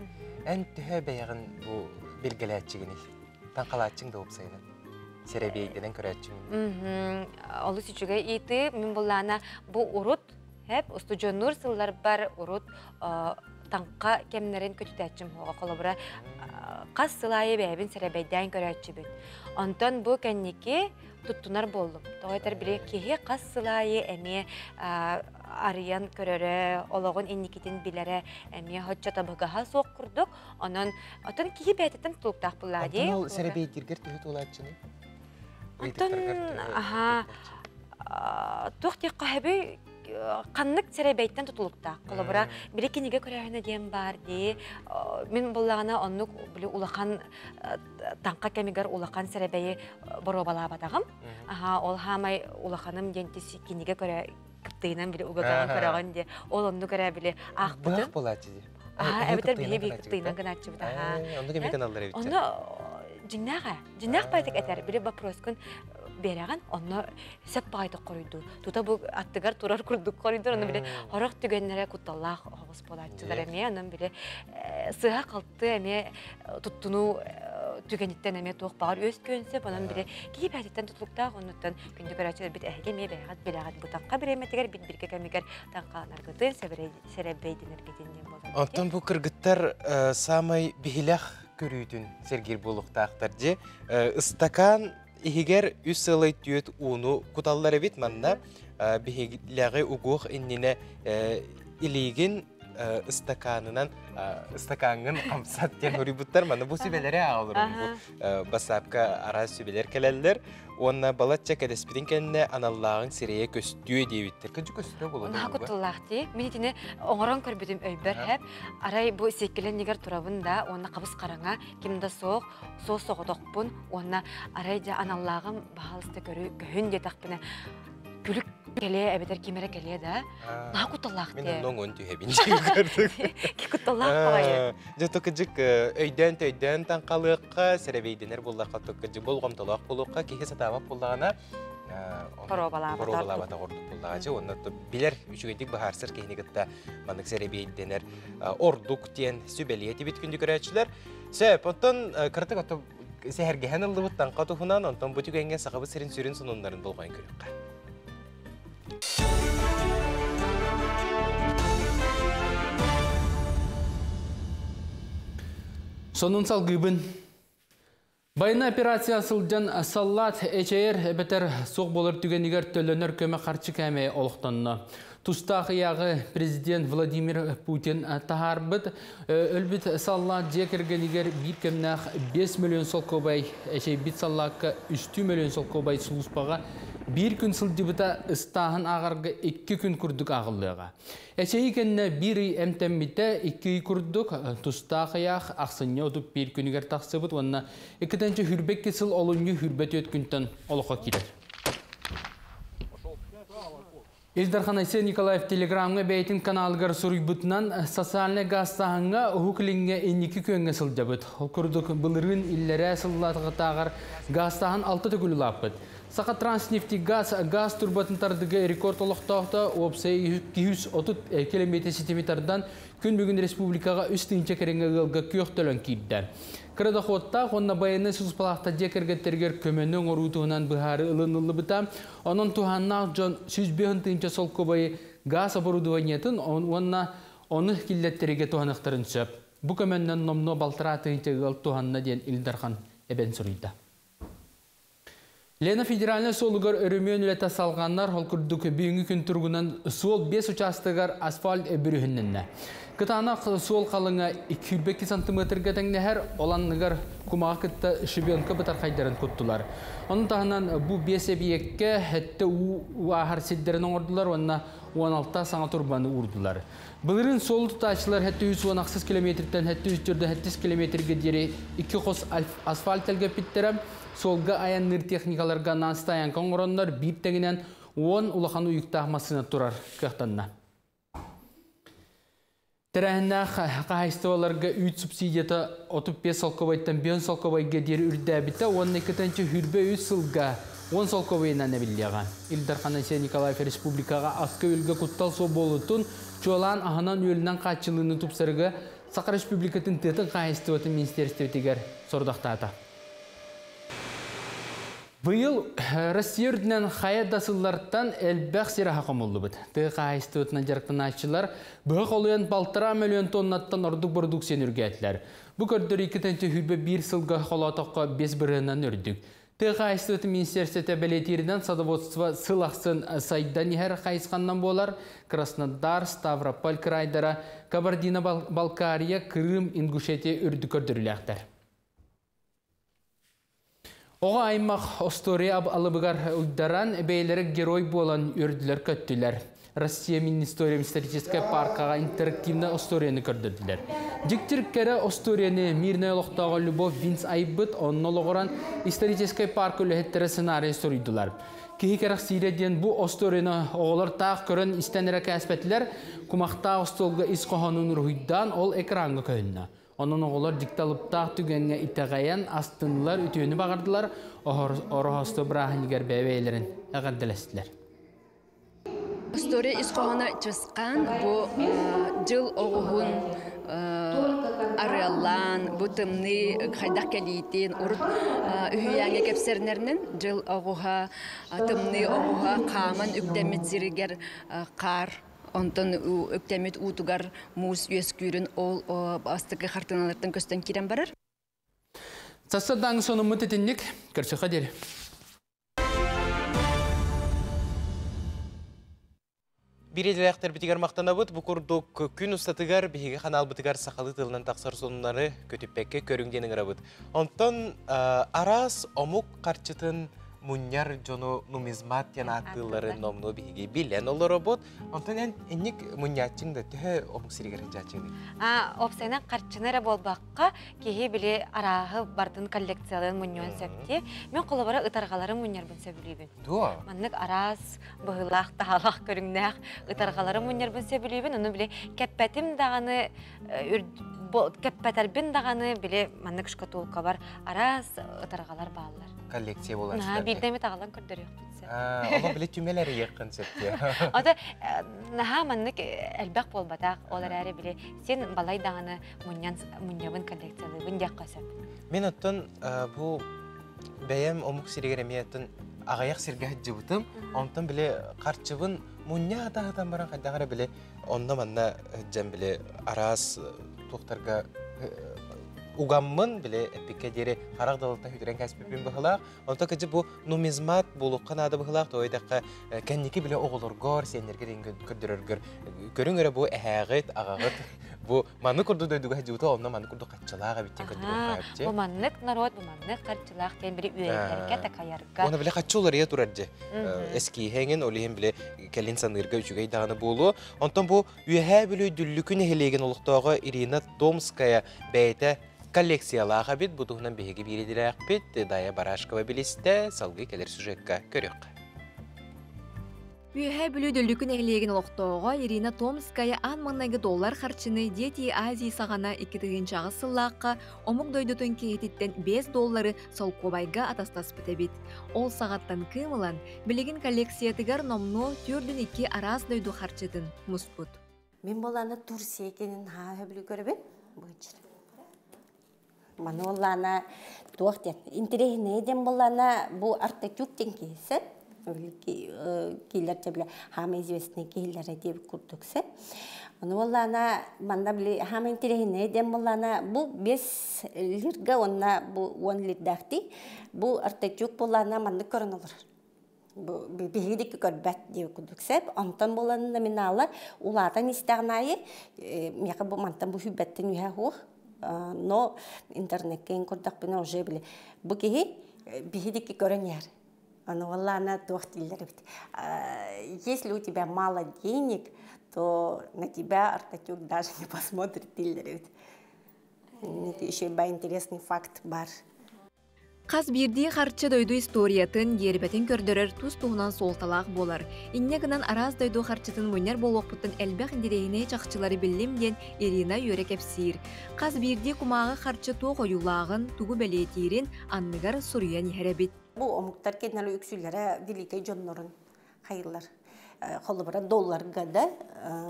Ән түхі бәйіғін бұл белгіләтчігіні. Таңқалатчың да опсайны. Серебейденен көрәтчігіні. Олы сүчіге иті, мен болана бұл ұрут, әп, ұстыжонур сыллар бар ұрут таңқа кемнерін көтітәтчім оға қолыбыра қас сылайы бәйбін серебейден көрәтчі бүт. Онтан бұл кәннеке туттунар болдым. Тоғайтар біле кеге қас сылайы әме ариян көрөрі, олығын енникетін білері әме хотча табығаға соқ күрдік. Онын кеге бәйтеттім тұлықтақ бұлады. Антон ол сәребейдергер түхіт олатчыны? Антон, тоқтек қағыбы қаннық сәребейттен тұтылықта. Қолыбыра біле кенеге көрәхіні дем бар де. Мен болағына онық улақан таңқа кәмегер улақан сәребейі бұру бала батағым. Ол хамай улақаным дентесі кенеге көрә кіптейінен біле ұғағын көрәғын де. Ол онды көрә біле ақ бұтын. Бұлақ болады де. Әбітер біле бей кіптейінен ғанатшы бұта. Онды кеме каналдар әбітчі. Оны жинақ байтық әтер біле бапроскын береген, оны сәп бағайды қорыйды. Тута бұл аттығар тұрар күрдік қорыйды, оны біле хорақ түгенлері құтталлақ оғыз болайдығар әме, оның біле сыға қалты әме тұттыну түгенеттен әме тоқ бағар өз көнсіп, оның біле кейіп әдеттен тұтылықтақ, онықтан күнді көрәтшілер біт әйге ме бәйғат біләғат бұтаққа бір әметігер, біт бірге кәмегер таңқаланар күтін, сәрәбейденер кетінден болады. Онтан бұл кыргыттар самай бігіләқ көрүйдің сергер болуқтақтар же. Истакан Игер үсілай түйет уну куталлары бит манна бігіләғі угух инніне илеген стаканынан стаканын қамсат ден өрібіттар мана бұл сөбелері ағылырым. Бұл басапқа ара сөбелер кәләлілер. Онна балатча кәдеспеден кәніне аналлағын сирeye көстүйе дейбіттер. Күнші көстүйе болады? Онаға құттылақ дей. Мен етіне оңыран көрбедім өйбір әп. Арай бұл секелен негер тұрабын да, онна қабыз қараңа, кемді соқ соғыдоқпын. Онна арай да аналлағын бағалысты көхін де тақпыны. Күлік келе, әбетер кемері келе да. Наға құттылақ дей. Мен оның өңді әбінчі көрдік. Ке құттылақ бағайы. Жөті күжік өйден таңқалыққа, сәрәбейденер боллаққа түккіжі болғамтылақ болуққа, кеге сатабап болағына Боробалабата ордук болдағачы. Онна білер үшігендік бағарсыр кейінігітті маңдық сәрәбейденер ордук тен сөбелиеті бет күнді көрәтшілер. Сөп, онтан кіртік оты сәхергеген ұлды бұттан қатуғынан, онтан бұтық әңген сақабы сірін сүрін сонындарын болғайын көріққа. Сонун салгыбын. Байына операция сылжан саллат эчер бетер соқ болыр түгенігер төлөнер көмі қарчы кәме олықтанына. Тустақ яғы президент Владимир Путин тахарбыт өлбіт саллат жекергенігер бір кемнақ 5 миллион сол көбай, әшей бит саллаққа 3 миллион сол көбай сұлыспаға bir gün sılcıbıta ıstahın ağargı 2 gün kurduk ağıllığa. Eşeği kendine bir emtemmite 2 kurduk tustağ yağ aksınya otup bir günüger taksıbıt onunla 2 tane hürbek kesil olunca hürbet ötkünden oluğa kiler. Ejderhan Aysen Nikolaev Telegram'ga beytin kanalıgar surubutnan sosyalne gaztahınga huklinge enniki könge sılcıbıt. Kurduk bılırın illere sıllatığı tağır gaztahın 6 tükülü lapıt. Sakat Transnefti gaz turbatıntardığı rekord oluqtağıda opsay 230 km/s-dan gün bugün Respublikaga üstünce kerenge gılga köktölön kiydiler. Kırada xotta, onna bayını susupalaqta jekergetterger kömönün orutuğunan bıharı ılınıllı bıta, onun tuhanna John 105 sol kobayı gaz aboruduvanyatın, onu killetterige tuhanıqtırın söp. Bu kömönnen nomno baltıratığınca gıl tuhanna diyen İldarhan eben suruyda. Lena Federalne solugar örümüyen ülete salganlar holkurduk büyüngü gün turgunan sol 5 uçastıgar asfalt bürühününne. Кытанақ сол қалыңа 202 сантиметрге тәңнәһәр оланныгар кумаға кітті шибионка бұтар қайдарын көттілар. Оның тағынан бұл 5 объектке әтті уағар седдерінің ордылар, онына 16 саңа турбаны урдылар. Бұлырын сол тұташылар әтті 116 километрден әтті 140 километрге дері 2 қос асфальт әлге підтірі, солға аянныр техникаларға наста аянқан оранлар бір тәгінен 10 улақан ұйықта ақмасына тұрар көқтанна. Тәрәһінна қағайстываларға 3 субсидията 35 солковайттан 5 солковайға дері үрдәбіті, 12-тінші хүрбе 3 сылға 10 солковайынан әбілдеға. Илдар Ханасия Николаев Республикаға асқы өлгі құттал со болытын, чуалан ағынан өлінен қатшылыны тұпсырғы Сақар Республикатын тетін қағайстыватын министерстветігер сордақтата. Бұйыл Россия үрдінен қайадасылардан әлбәқ сері хақымылды бұд. Тұғы қайысты өтінен жарықтан ашчылар бұғы олуян 1,5 миллион тоннаттан ордық продукциен үргәтілер. Бұл көрдір 2-тінші хүрбе 1 сылға қолатаққа 5 бірінен үрдік. Тұғы қайысты өтін министерсеті бәлетерінен садоводство сылақсын сайдан ехер қайысқаннан болар. Краснодар, Ставрополь крайдара, Кабардино-Балкария, Крым, Ингушетия үрді көрдіріләқтер. Оға аймақ Остория алыбығар ұлдаран бәйлері герой болан үрділер көттілер. Россия Министория историческая паркаға интерактивна Осторияны көрдірділер. Жіктіркері Осторияны мирная лоқтағы Любовь Винс айбыт, онны лоғыран историческая парк өліхеттері сценарий сұрыйдылар. Кейі кәріқ Сиреден бұл Осторияны оғылар тақ көрін істенері кәспетілер, күмақта Остолға исқоғанын рұйдан ол экранға көніне. Onun oğullar diktalıptaq tügenge itağayan astınlar ütüyünü bağırdılar, orohostu bırahiniger bebeylerin əqəddələstiler. История исқоғана чысқан бұл жыл оғығын арылан, бұл тымны қайдақ кәлейтен, ұрыт үйяңе кәпсернерінің жыл оғыға, тымны оғыға қаман үктемет зірігер қар, онтон өктемет утугар муз үйес күйрін ол астықы қартыналардың көстен керен барыр. Састадан соны мұтетіндік, көрші қадел. Биреділәқтер бітігер мақтана бұд, бұл күрдік күн ұстатығар, бігеге қанал бұтығар сақалы тылынан тақсар сонлары көтіппәкке көріңденің рабыд. Онтон арас омук қарчытын Муньяр жону нумизмат яна аттылары номну биги билен олар робот. Онтон энник муньячың да төһө омук сиригерин жачыны. Опсайна карчынара болбакка кеһи биле арагы бардын коллекцияларын муньон септи. Мен колобара ытаргаларын муньяр бун себилибин. Дуа. Маннык арас быгылак таалак көрүңнәк ытаргаларын муньяр бун себилибин. Уну биле кеппетим даганы кеппетербин даганы биле маннык шкатулка бар. Арас ытаргалар баалар. Коллекция болар. Билдеме тағалан көрдір еқпетсе. Оға біле түмелері еқін сәтте. Ода, наға маннык әлбәқ болбатақ, олар әрі біле, сен балай дағаны мұньявын коллекциялығын деққа сәп. Мен оттын бұл бәйім омық сирегереме оттын ағаяқ сирге жыбытым, онтын біле қарчыбын мұнья атағыдан баран қайдағары біле, онна манна жан біле арас тоқтарға угаммын биле эпикке дере харак далта хүдерен кәсбепин бахылак. Онта кыжы бу нумизмат булуккан ады бахылак тойдакка кенники биле оголоргор сенерге ден көрдөрөргөр. Көрүңөрө бу эхагыт агагыт бу манны курду дойдуга жута онна манны курду каччалага биттен көрдөрөр кайчы. Бу маннык народ бу маннык каччалак кен бири үйөйтерге такаярга. Оны биле каччулар я тураржы. Эски хенген олиһен биле келин санырга үчүгөй даганы болу. Онтон бу үйө биле дүллүкүн эхелеген олуктоого Ирина Томская бейте коллекциялаға бит, бұтығынан бейге бередірәқ бит, Дая Барашкова білесті, салғы келер сюжетка көрек. Үйәһә бүлі дөллүкін әлеген олықтауға Ирина Томская $10,000 харчыны Дети Азии сағана 2-тігін жағы сыллаққа омық дойдутын кейтеттен $5 сол кобайға атастас бітебет. Ол сағаттан кымылан білеген коллекциятығар номну түрдің 2 арас дойду харчытын мұспыт. Мен боланы Турсия екенін өбілі көрбен бұйчыр. Манолана туақтен. Интерегіне еден болана бұл артакюктен кейсі. Кейлер жабілі хама известный кейлері деп күрдіксі. Манолана манда білі хама интерегіне еден болана бұл 5 лирға онна бұл 10 лирдақти. Бұл артакюк болана манды көрін олыр. Бигидик көрбәт деп күдүксеп, антан болан номиналар улатан истагнайы, мияка бу мантан бу хүбәттен үһә хух, но интернеткен көрдәк бина уже биле. Бу кеһи бигидик көрәнәр. Аны валлана тохтилләр бит. Если у тебя мало денег, то на тебя Артатюк даже не посмотрит тиллер бит. Еще ба интересный факт бар. Қаз бирди харчы дойду историятын ербетін көрдөрөр туз туғынан солталақ болар. Инне гынан араз дойду харчытын мөнер болуқпыттын әлбәқ индерейіне чақчылары білімден Ирина Йөрек әпсир. Қаз бирди кумағы харчы тоқ ойулағын, тугу бәлетирин анныгар сурыян еребит. Бу омуктар кеннелі үксүлері великай жоннорын хайырлар. Холыбыра долларға да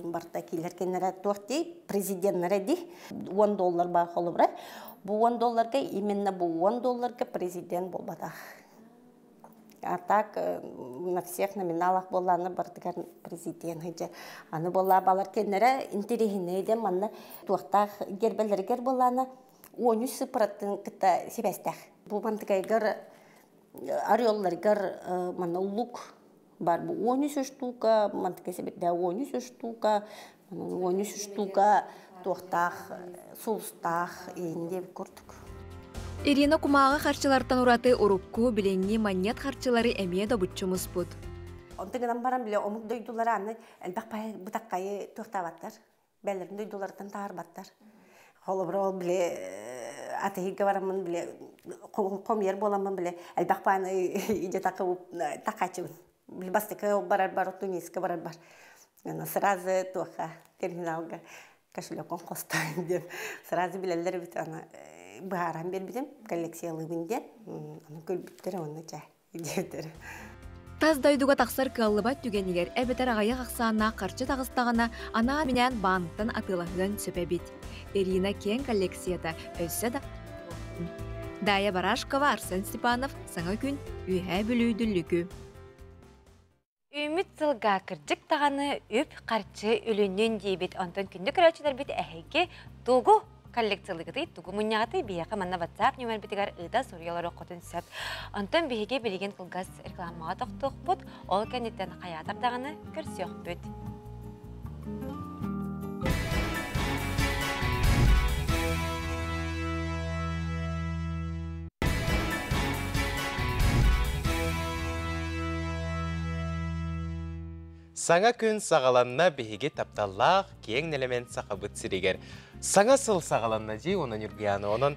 барта келер кеннері тоқти президенттері де $10 бар холыбыра. Бу $10 именно бу $10 президент болбада. А так на всех номиналах боланы бардыгар президент хыжы. Аны болла балар кеннері интерегінейді манна туақтақ гербелергер боланы 13% кіта себестәқ. Бу мантыгайгар орелларгар манна лук бар бу 13 штука, мантыгай себетде 13 штука, 13 штука туақтақ, сулыстақ ейінде көрдік. Ирина кумағы харчылартан ураты урукку биленги маньят харчылары әмие да бұтчымыз бұд. Онтыңынан барам біле, омық дойдулары аны әлбәқ пай бұтаққайы туақтаваттар. Бәлерін дойдулардан тағыр баттар. Қолы бір ол біле, атығыға барамын біле, қомер боламын біле, әлбәқ пайны үйде тақачымын. Біле бастықы барар бар, Тунисқа барар бар. Сразу туаққа, терминалға. Кошельком қостайын деп. Сразу білелер біт, ана бұғаран бер бітім, коллекциялы бінде, ана көлбіттері оны жай, идептері. Таз дойдуға тақсар кыллыбат түгенігер әбетер ағайы қақсағына қарчы тағыстағына ана менен банттан атылығын сөпәбет. Ирина кен коллекцияда өсі да. Дая Барашкова, Арсен Степанов, саңа күн үйә бүлүйділігі. Үміт сылға кірдік тағаны өп қарчы өлінен дейбет. Антон күнді көрәчілер бет әхеге туғу коллекциялығыды, туғу мұнияғыды бияқы манна WhatsApp нөмір бетігер ұйда сұрыялары қотын сөп. Антон бейге білеген қылғас рекламаға тоқтық бұд, ол кәнеттен қаятар тағаны көрсеуқ бүд. Саңа күн сағаланна беге тапталлақ кең нелемен сақабыт сирегер. Саңа сыл сағаланна жи, оның үргияны оның?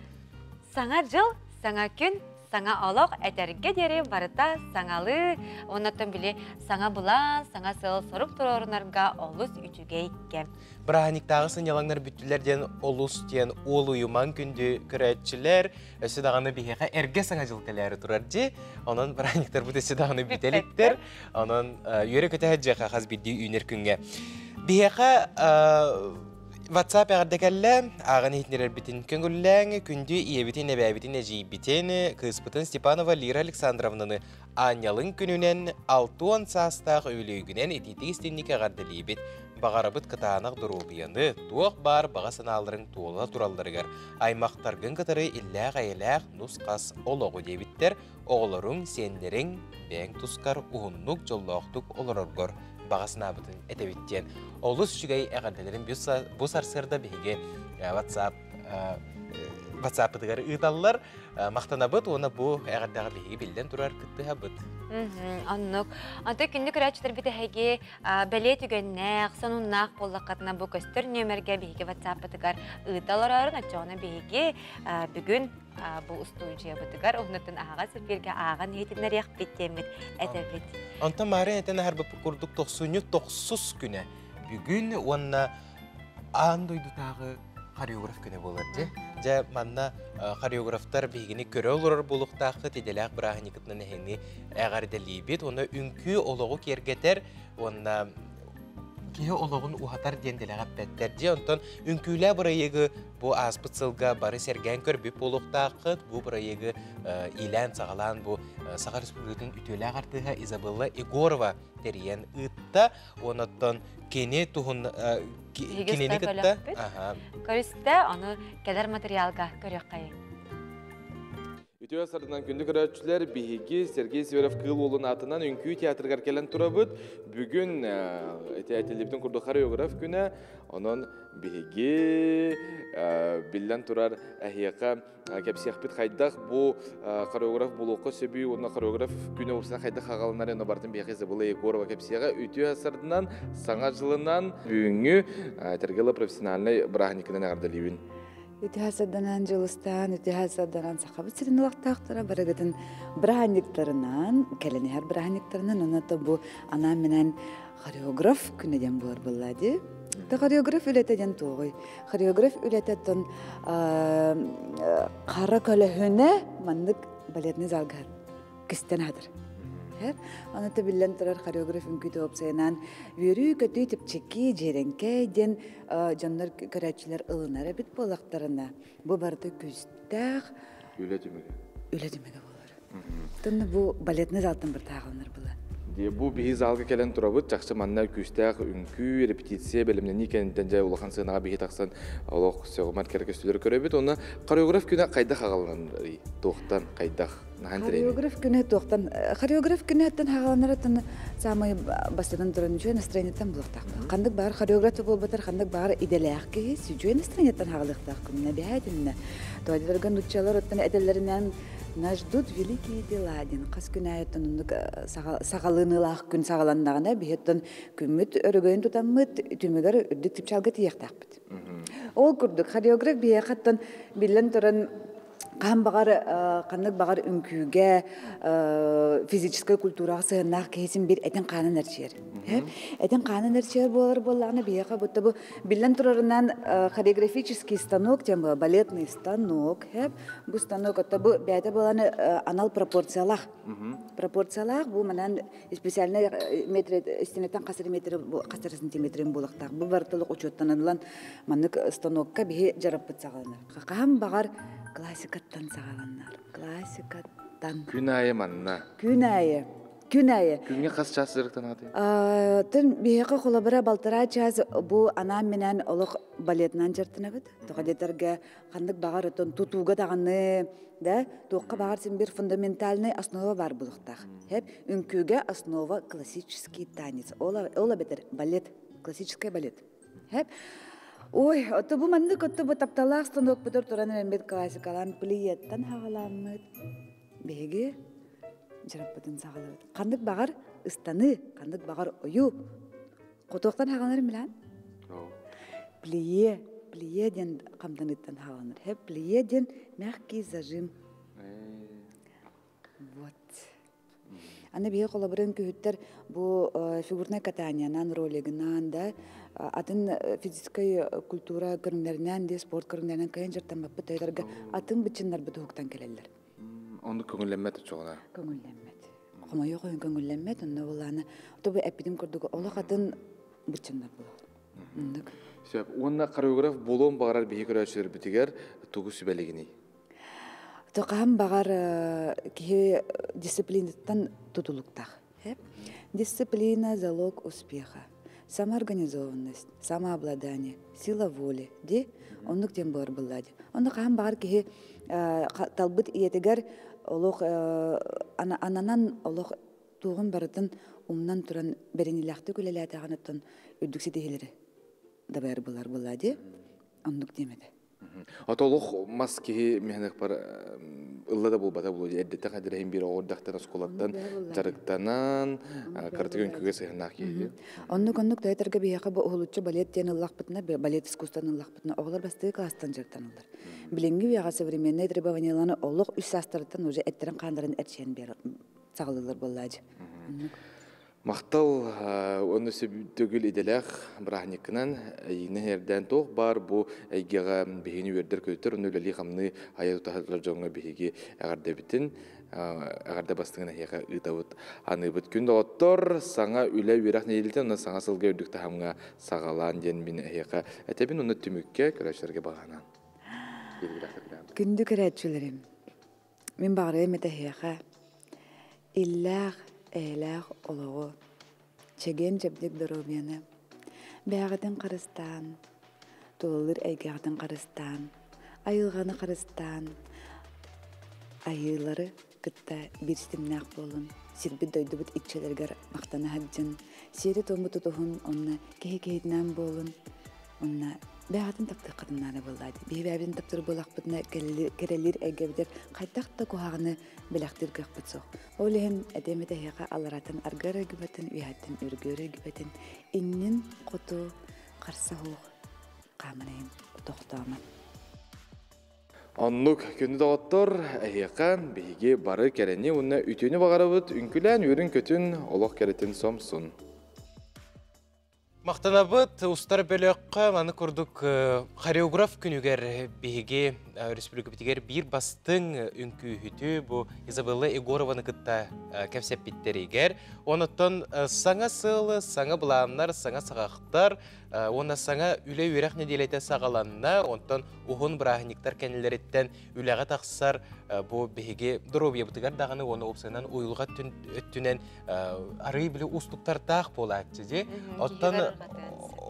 Саңа жыл, саңа күн, саңа олық әтәрге дері барыта саңалы, онаттан біле саңа бұлан, саңа сыл сұрып тұрорынарға олыс үтіге икке. Бірағаниктағы сынялаңдар бүттілерден олыс ден ол ұйыман күнді көрәтшілер, өсі дағаны бейеға әрге саңа жылкалары тұрар жи, оның бірағаниктар бұд өсі дағаны бүтеліктер, оның үйері көті әджеға қаз білді үйнер күнге. Бейеға WhatsApp әғардекәлі ағын етнерер бітін көңілләң күнді иебітін әбәбітін әжейбітін Кыспытын Степанова Лира Александровнаны анялың күнінен 6-10 састақ өйлігінен ететік істеннік әғарделейбет бағарабыт кытанақ дұрулыяны туақ бар баға саналырың туыла туралдарығар. Аймақтарғын кытары илләғ әйеләғ нұсқас олығы дебіттер оғылырың сендерің бәң тұскар ұғыннық жоллауқтық олырырғыр. Бағасына бұтын әтәбіттен. Олыс жүгей әғарделерін бұс арсырда бейге WhatsApp бұдығары ұйталылар. Мақтана бұд, оны бұ әғардағы бейге білден тұрар күтті бұд. Аннық. Анты күнді күрәчітер біті әге бәле түгеннәқ, сонуннақ боллақатына бұ көстір нөмерге бейге WhatsApp бұдығар ұйталар арын атчауына бейге бүгін бұл ұстуыншия бұдығар. Оғынытын аға сәферге ағын етінер яқ беттемет әтәбет. Анты марын әтін әрбі күрдік 90-90 күні. Бүгін онына ан дойдутағы хореограф күні болады. Жа манна хореографтар бейгіні көрі олар болуқтағы теделәқ бірағыны күтінің әйіні әғарделейбет. Оны үнкі олығы кергетер, оны кеге олығын ұғатар денделәғап бәттер де. Онтан үнкілі бұрайығы бұл аспыт сылға бары сәрген көрбіп болуқтағы бұл бұрайығы илән сағалан бұл Саға Республикатын үтөлі ағартыға Изабелла Егорова терен ұтта. Онаттан кене тұғын кенені күтті. Көрісті оны кәдер материалға көрек қайын. Ütü asarından kündük öğretçiler bihigi Sergey Severov kıl olun atından ünkü teatrgar kelen turabıt. Bugün teatrlibden kurdu koreograf güne. Onun bihigi bilden turar ahiyaka kepsiyakbit kaydak bu koreograf buluqı söbü ona koreograf güne olsa kaydak hagalanlar ona bartın bihigi zabılı Egorova kepsiyaga ütü asarından sanatçılığından büyüngü tergele profesyonelne brahnikinden ağırdalıyın. Ütühасаданан жылыстан, ütühасаданан сақабыт сиринилақтақтара барагатын браханиктарынан, кәленер браханиктарынан, оната бу ана менен хореограф күнеден болар болады. Та хореограф үлетеден тоғой. Хореограф үлететін қара көліхіне мандық балетный залғар кістен адыр. Оната билен тұрар хореограф үнкүйті опсайынан өрі көтүй тіпчекі жеренке ден жандар көрәтшілер ылынар әбіт болақтарына. Бұ барды күстәқ үлетімеге болар. Тұнны бұ балетный залтын бір тағылыныр бұла. Бу биһи залга келен турабыт, жакшы манна күстәк үнкү репетиция белемнән икәнтән жай улахан сыйнага биһи таксан олох сөгмат керекестүләр көрәбит, оны хореограф күнә кайда хагалан тоқтан кайда нахан тренинг. Хореограф күнә тоқтан, хореограф күнәтен хагаланыратын самый бастан турын жөн настроениятан булыктак. Кандык бар хореограф булбатыр, кандык бар иделәк ки, жөн настроениятан хагалыктак күнә бәһәдинне. Тойдырган учалар оттан әдәлләреннән нас ждут великие дела. Қас күн айыттын сағалынылақ күн сағаландағына бейеттін күміт өрігойын тұтамыт түмігер үрдік тіпчалғы тияқтақ біт. Ол күрдік хореограф бейе қаттан білін тұрын қан бағар, қандық бағар үнкүйге, физическая культураға сығынақ кейсін бір әтін қанын әршер. Әтін қанын әршер болағына бейеға бұтты бұл білін тұрарынан хореографический станок, балетный станок. Бұл станок отты бұл бәйті боланы анал пропорциялақ. Пропорциялақ бұл манан специальный стенеттен қасыр сантиметрін болықтақ. Бұл бартылық учеттанылан манық станокқа бейе жарап бұт сағаланар. Қаған бағар классикаттан сағаланар. Классикаттан. Күн айы манна. Күн айы. Күнге қас час зіріктен аты? Тын бейеқі қолабыра балтыра час бұл анам менен олық балетнан жартына бұд. Тоқадетерге қандық бағар өтін тұтуға дағаны, тоққа бағар сен бір фундаментальный основа бар бұлықтақ. Үнкіге основа классический танец. Ола бетер балет, классический балет. Ой, отто бұл мандық отто бұл тапталақ станок бұтыр тұраны әмбет классикалан плиеттан хағаламыд. Беге жараппытын сағалабыд. Қандық бағар ұстаны, қандық бағар ойу. Қотуқтан хағаланыр милан? Плие ден қамданыттан хағаланыр. Плие ден мягкий зажим. Вот. Аны бейе қолабырын күйіттер бұл фигурное катаниянан, ролигінан да, атын физической культура көріңдерінен де, спорт көріңдерінен кайын жыртан баппы тойдарға атын бітчінлер бұты хуқтан келелер. Онды көңілленмет ұчоғына? Көңілленмет. Қомайы қойын көңілленмет, онда оланы, отобы әппедім көрдігі, олық атын бітчінлер болады. Онна хореограф болуын бағарар бейе көрәшілер бітігер тұғы сүбәлігіне? Тоқам бағар кеге дисциплинаттан тұтылықтақ. Дисциплина – залог успеха. Самоорганизованность, самообладание, сила воли. Де, онық тем болар болады. Онық қам бағар кеге талбыт иетігер ананан олық туғын барытын умнан тұран бәрініләқті көлелі атағанаттан үрдіксе дегелері дабайыр болар болады. Онық демеді. Атолық мас кеге мехнек бар ыллада болбата болуды. Әддетті қадырайын бір ордақтан осколаттан жарықтанан картыгын көге сығынақ кейді. Онық дәйтіргі бейеқі бұл ұлытшы балет ден ұллақ бұтына, балет искусстван ұллақ бұтына оғылар бастығы кластан жарықтан ұлдар. Біленгі бейеға современный требованияланы олық үш астырыттан уже әттерін қандарын әршен бері сағылылар болады. Мақтал оны сөбітөгіл иделәқ бірахникінен еңі әрден тоқ бар бұл әйгеға бейіні өрдір көйтір, оны өлі қамны аяқ ұтағылар жоңға бейге әғарда бітін, әғарда бастығын әйеға ұтауыт аны бұт күнді оттор, саңа үлі өрақ нейілден, оны саңа сылға өрдікті хамға сағалан ден мен әйеға әтәбін оны түмікке көрәшілерге бағанан. Күнді көрәтшілерім, мен бағырайым әті әйеға илләқ Эйләқ олығы, чеген жабдек дұробияны, бәғатын қарыстан, толылыр әйгеғатын қарыстан, айылғаны қарыстан, айылары кытта бирстимнақ болын, сирби дойдубут итчелергер мақтана хаджын, сири тому тутухун онна кеhe-кehidinен болын, онна бәғатын таптыр қадыннаны болады. Бейбәбін таптыр болақпытына керелер әгебдер қайтақта кухағыны біләқтір көқпіт соқ. Олығын әдеметі хеға аларатын аргары гүбетін, үйәттін үргөрі гүбетін, иннін қоту қарса хоқ қамынайын тоқтамын. Оннук күнді доғыттыр, әйеқан бейге бары кәріне ұнна үтені бағарабыт, үнкілән өрін көтін олық кәретін сомсын. Мақтанабыт устар бөлөккө маны курдук хореограф күнүгер биги республика битигер бир бастың үнкүһүтү бу Изабелла Егорованы кытта кепсеп биттеригер. Оноттон саңа сылы, саңа буланнар, саңа сагактар, она саңа үле үрәк неделете сагаланна, онтон ухун брахниктар кенелереттен үләгә таксар бу биги дробия битигер даганы оны опсанан уйулга түнен ары биле устуктар тах болатчы же. Оттон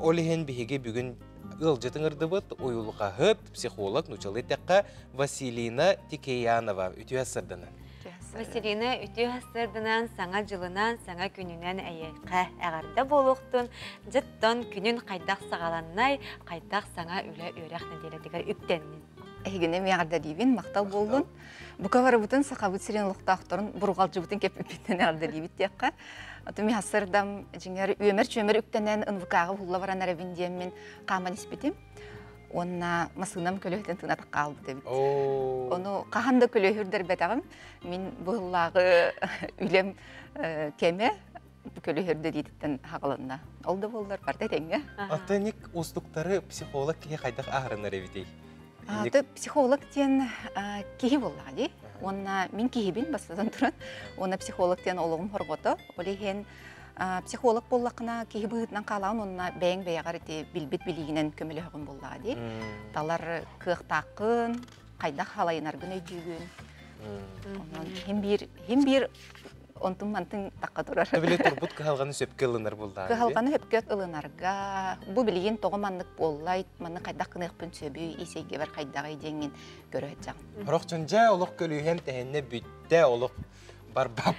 олиһен биһиге бүгүн ылжытыңырдыбыт уйулгаһыт психолог нучалы тәкка Василина Тикеянова үтүәсердән. Василина үтүәсердән саңа жылынан саңа күнүнән әйәккә әгәрдә болуктун жыттан күнүн кайдак сагаланнай кайдак саңа үле үрәк неделетигер үктәннин. Эгене мягда дибин мактал болдун. Букавара бутын сакабыт сирен луктактырын бургалчы бутын кеп биттен арда дибит текка. Атыми хасырдам жиңер өмөр чөмөр үктенен ынвыкагы хулла баран арабиндием мен каман испитим. Онна масынам көлөһтен тынат калды дебит. Ону каханда көлөһүрдер бетагым. Мен буллагы үлем кеме көлөһүрдө диттен хагаланна. Олда болдор барда теңге. Атаник устуктары психолог ке кайдак агырынар эбитей. Аты психолог тен кихи боллагы. Онна мен кихибин бастадан турат. Онна психолог тен олугум хоргото. Олихен психолог боллакына кихи быытынан калаан онна бэйң бэйагар ити билбит билигинен көмөлөһөгүн боллагы. Талар кыктакын, кайдак халайынаргын өйдүгүн. Хем бир онтун мантын такка турар. Төбеле турбут калганы сөпкө ылынар булды. Калганы сөпкө ылынарга бу билген тогоманлык боллайт, маны кайдак кыныгын сөбү эсеге бар кайдагы деңин көрөт жагын. Рохчунжа олук көлүһен тәһенне бүтте олук бар бап.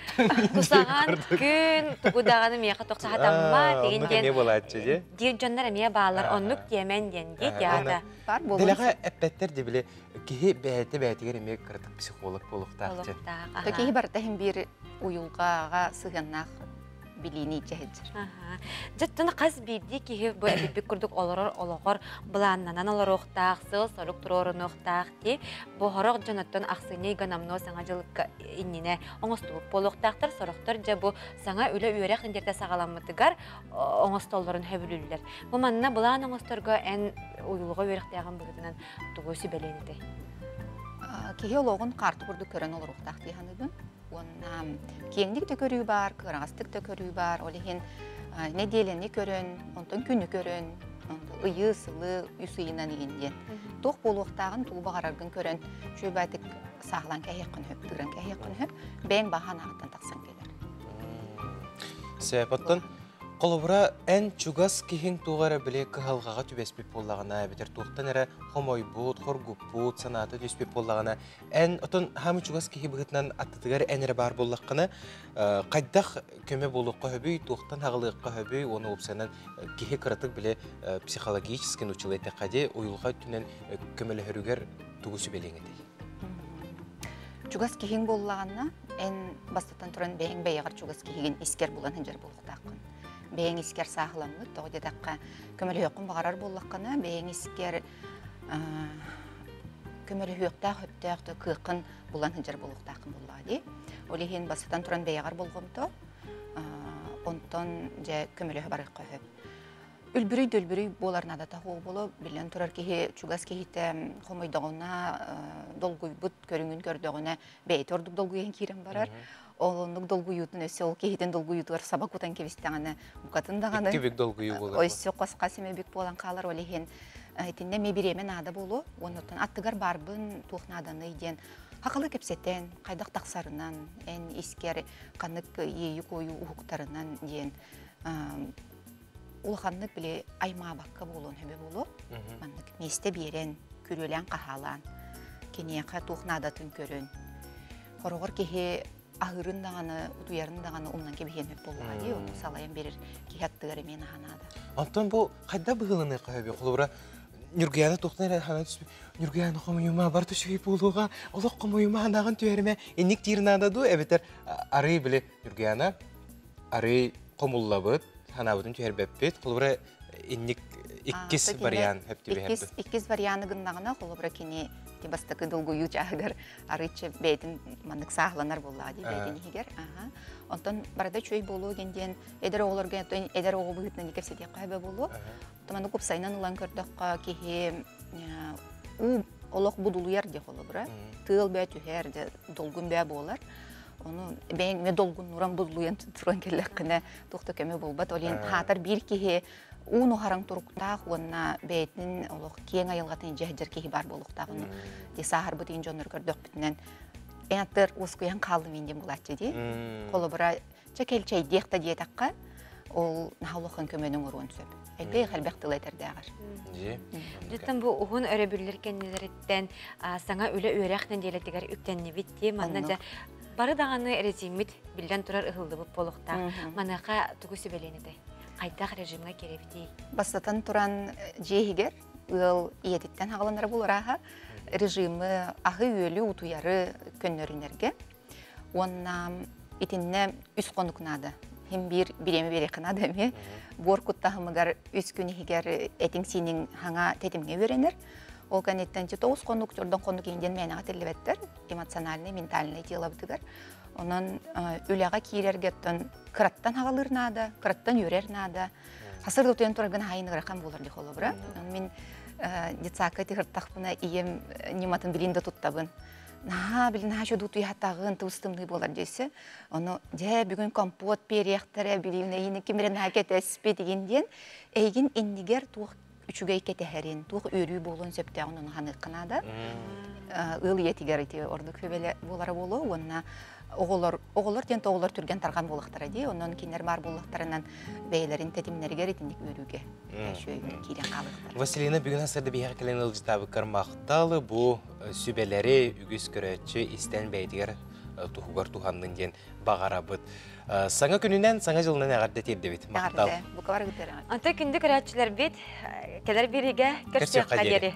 Кусаган күн тугудаганы мияка токсахатамма дегенден. Не болатчы же? Дир жаннар мия баалар оннук темен денди театра. Бар болду. Делега эппеттер дебиле кихи бәте мия кырдык психолог болуктакчы. Такие бар тәһин бир уюлгага сыганнак билини жаһэджер. Жаттан каз бирди кихи бу эпик курдук олорор буланнанан олороктак сыл сорук турорунуктак ти бу хорок жанаттан аксыны ганамно саңа жылыкка иннине оңоступ болуктактар сороктор жа бу саңа үлө үрәк индерде сагаламмытыгар оңостоллорун хөбүлүллер. Бу манна булан оңосторго эн уюлга үрәктяган бүгүнөн тугусы беленди. Кихи ологун карты курду көрөн олоруктак диханыбын. Онна кеңдик төкөрүү бар, кыргастык төкөрүү бар, олихин неделени көрөн, онтон күнү көрөн, ыйы сылы үсүйүнан ийинден. Тох болуктагын тулба караргын көрөн, шөбатык саглан кайыкын хөп, тыгран кайыкын хөп, бең баханагытан таксан келер. Сепаттан колобура эн чугас кихин тугара биле кыhalgaga түбеспеп боллагана бетер туктан эре хомойбут, хоргуппут санаты түспеп боллагана эн отон хамы чугас кихи быгытнан аттыгар энере бар боллаккана кайдах көмө болукка хөбүй туктан хагалыкка хөбүй оны опсанан кихи кыратык биле психологический училете каде уюлга түнен көмөлөрүгөр тугусу белеңеди. Чугас кихин боллагана эн бастатан туран бең бейгар чугас кихиген искер булан хенжер болуктакын. Бәйін искер сағыламды, тоғы дедаққа көмілі өкін бағарар боллаққана, бәйін искер көмілі өқтақ өптіғді күйқын бұлан хынжар болуқтақын болады. Олеген басытан тұран бәйіғар болғымды, онтон жа көмілі барыққа өп. Үлбірі-дөлбірі боларына да тағы болу, білен тұрар кейі чугас кейіті қомойдағына, долгуй-бұт көріңін көрдіғына бәйті ордық долгуйен кейрен барар. Олонук долгуютун өсө ол кейтен долгуютуар сабак утан кебистеганы букатындаганы. Кебек долгую болар. Өсө косқа семебек болан калар олеген. Айтинде ме биремен ада болу. Онотон аттыгар барбын тухнаданы иден. Хакылы кепсетен, кайдак таксарынан, эн искер канык ийи кою ухуктарынан ден. Улханнык биле айма бакка болон хөбө болу. Маннык месте берен, күрөлөн кахалан. Кенеяка тухнадатын көрөн. хорогор кеһе ахырын даганы, утуярын даганы уннан кебиһенмеп боллага ди, onu салайын берер киһаттыгар мен ханада. Антон бу кайда быгылыны кайбы холбура Нюргияны тоқтан хана түспе. Нюргияны комуюма бар түшүгей болуга, олоқ комуюма анагын түйерме. Энник тирнада ду эбетер ары биле Нюргияна ары комуллабыт, ханабытын түйербеппет. Холбура энник иккис вариант хепти бехепти. Иккис варианы гыннагына холбура кини тибастакы долгую жагыр арычы бейтин мандык сагланар боллага ди бейтин хигер. Онтон барда чөй болуу генден эдер оголорга эдер огол быгытна никепсе деп кайбы болуу. Таманы көп сайнан улан көрдөккө кихи у олох будулуяр де холобра. Тыл бә түһәр де долгун бә болар. Onu ben me dolgun nuran buduluyan turan kellekkine toxta keme bolbat olin hatar bir kihi unu harang turukta onna beytin oloq kien ayılgatın jehjer kihi bar bolukta onu de sahar butin jonur gördök bitinen enatır uskuyan kaldı mendem bulatçı di kolobra çekelçey diyekta diyetakka ol nahaloqan kömenün urun söp Epey halbaqtılay terdağır. Cidden bu uğun örebürlerken neleritten sana öyle öğrekten diyelettigar üktenne bitti. Mannaca barı dağını erezimit bilden turar ıhıldı bu polukta. Manaka tugusu beleni de. Qaydaq rejimine kerevdi. Bastatan turan jehiger ıl iyetitten hağlanara buluraha rejimi ahı öylü utuyarı könlörünerge. Onna itinne üst konuknadı. Hem biremi berekana demi. Borkuttahımıgar üst günü higer etin sinin hana tetimge öğrenir. O kanetten çi 9 konuk jordan konuk inden menağa tellevettir. Emosionalne, mentalne tiyalabıdıgar. Onun ülağa kirergetton kırattan hağalırnada, kırattan yörernada. Hasır dotuyan turagın hayını gırakan bolur dek olabıra. Min ditsaka tihırtaqpına iyem nimatın bilinde tuttabın. Naha bilin ha şu dutuyu hatağın tustımlı bolar dese. Onu de bugün kompot periyaktere bilin yine kimren haket espe degenden egin endiger tuğ üçüge keteherin tuğ örü bolun septe onun hanıqınada. Il yetiger iti ordu köbele bolara bolu onna oğullar tento oğullar türgen targan bolaqtara di. Onun kinler bar bolaqtarından beylerin tetimlerger itindik örüge. Şöyle kiren qalıqtır. Vasilina bugün hasırda bir hakelen ılcıtabı karmaqtalı bu sübeleri ügüs körötçü isten beydiger tuğugar tuğandın den bağarabıt. Sana gününden, sana жылынан ағарды тердебет. Ағарды, bu kavar gütері. Anta kündü körötçüler bit, keler biriga körsüyak kaderi.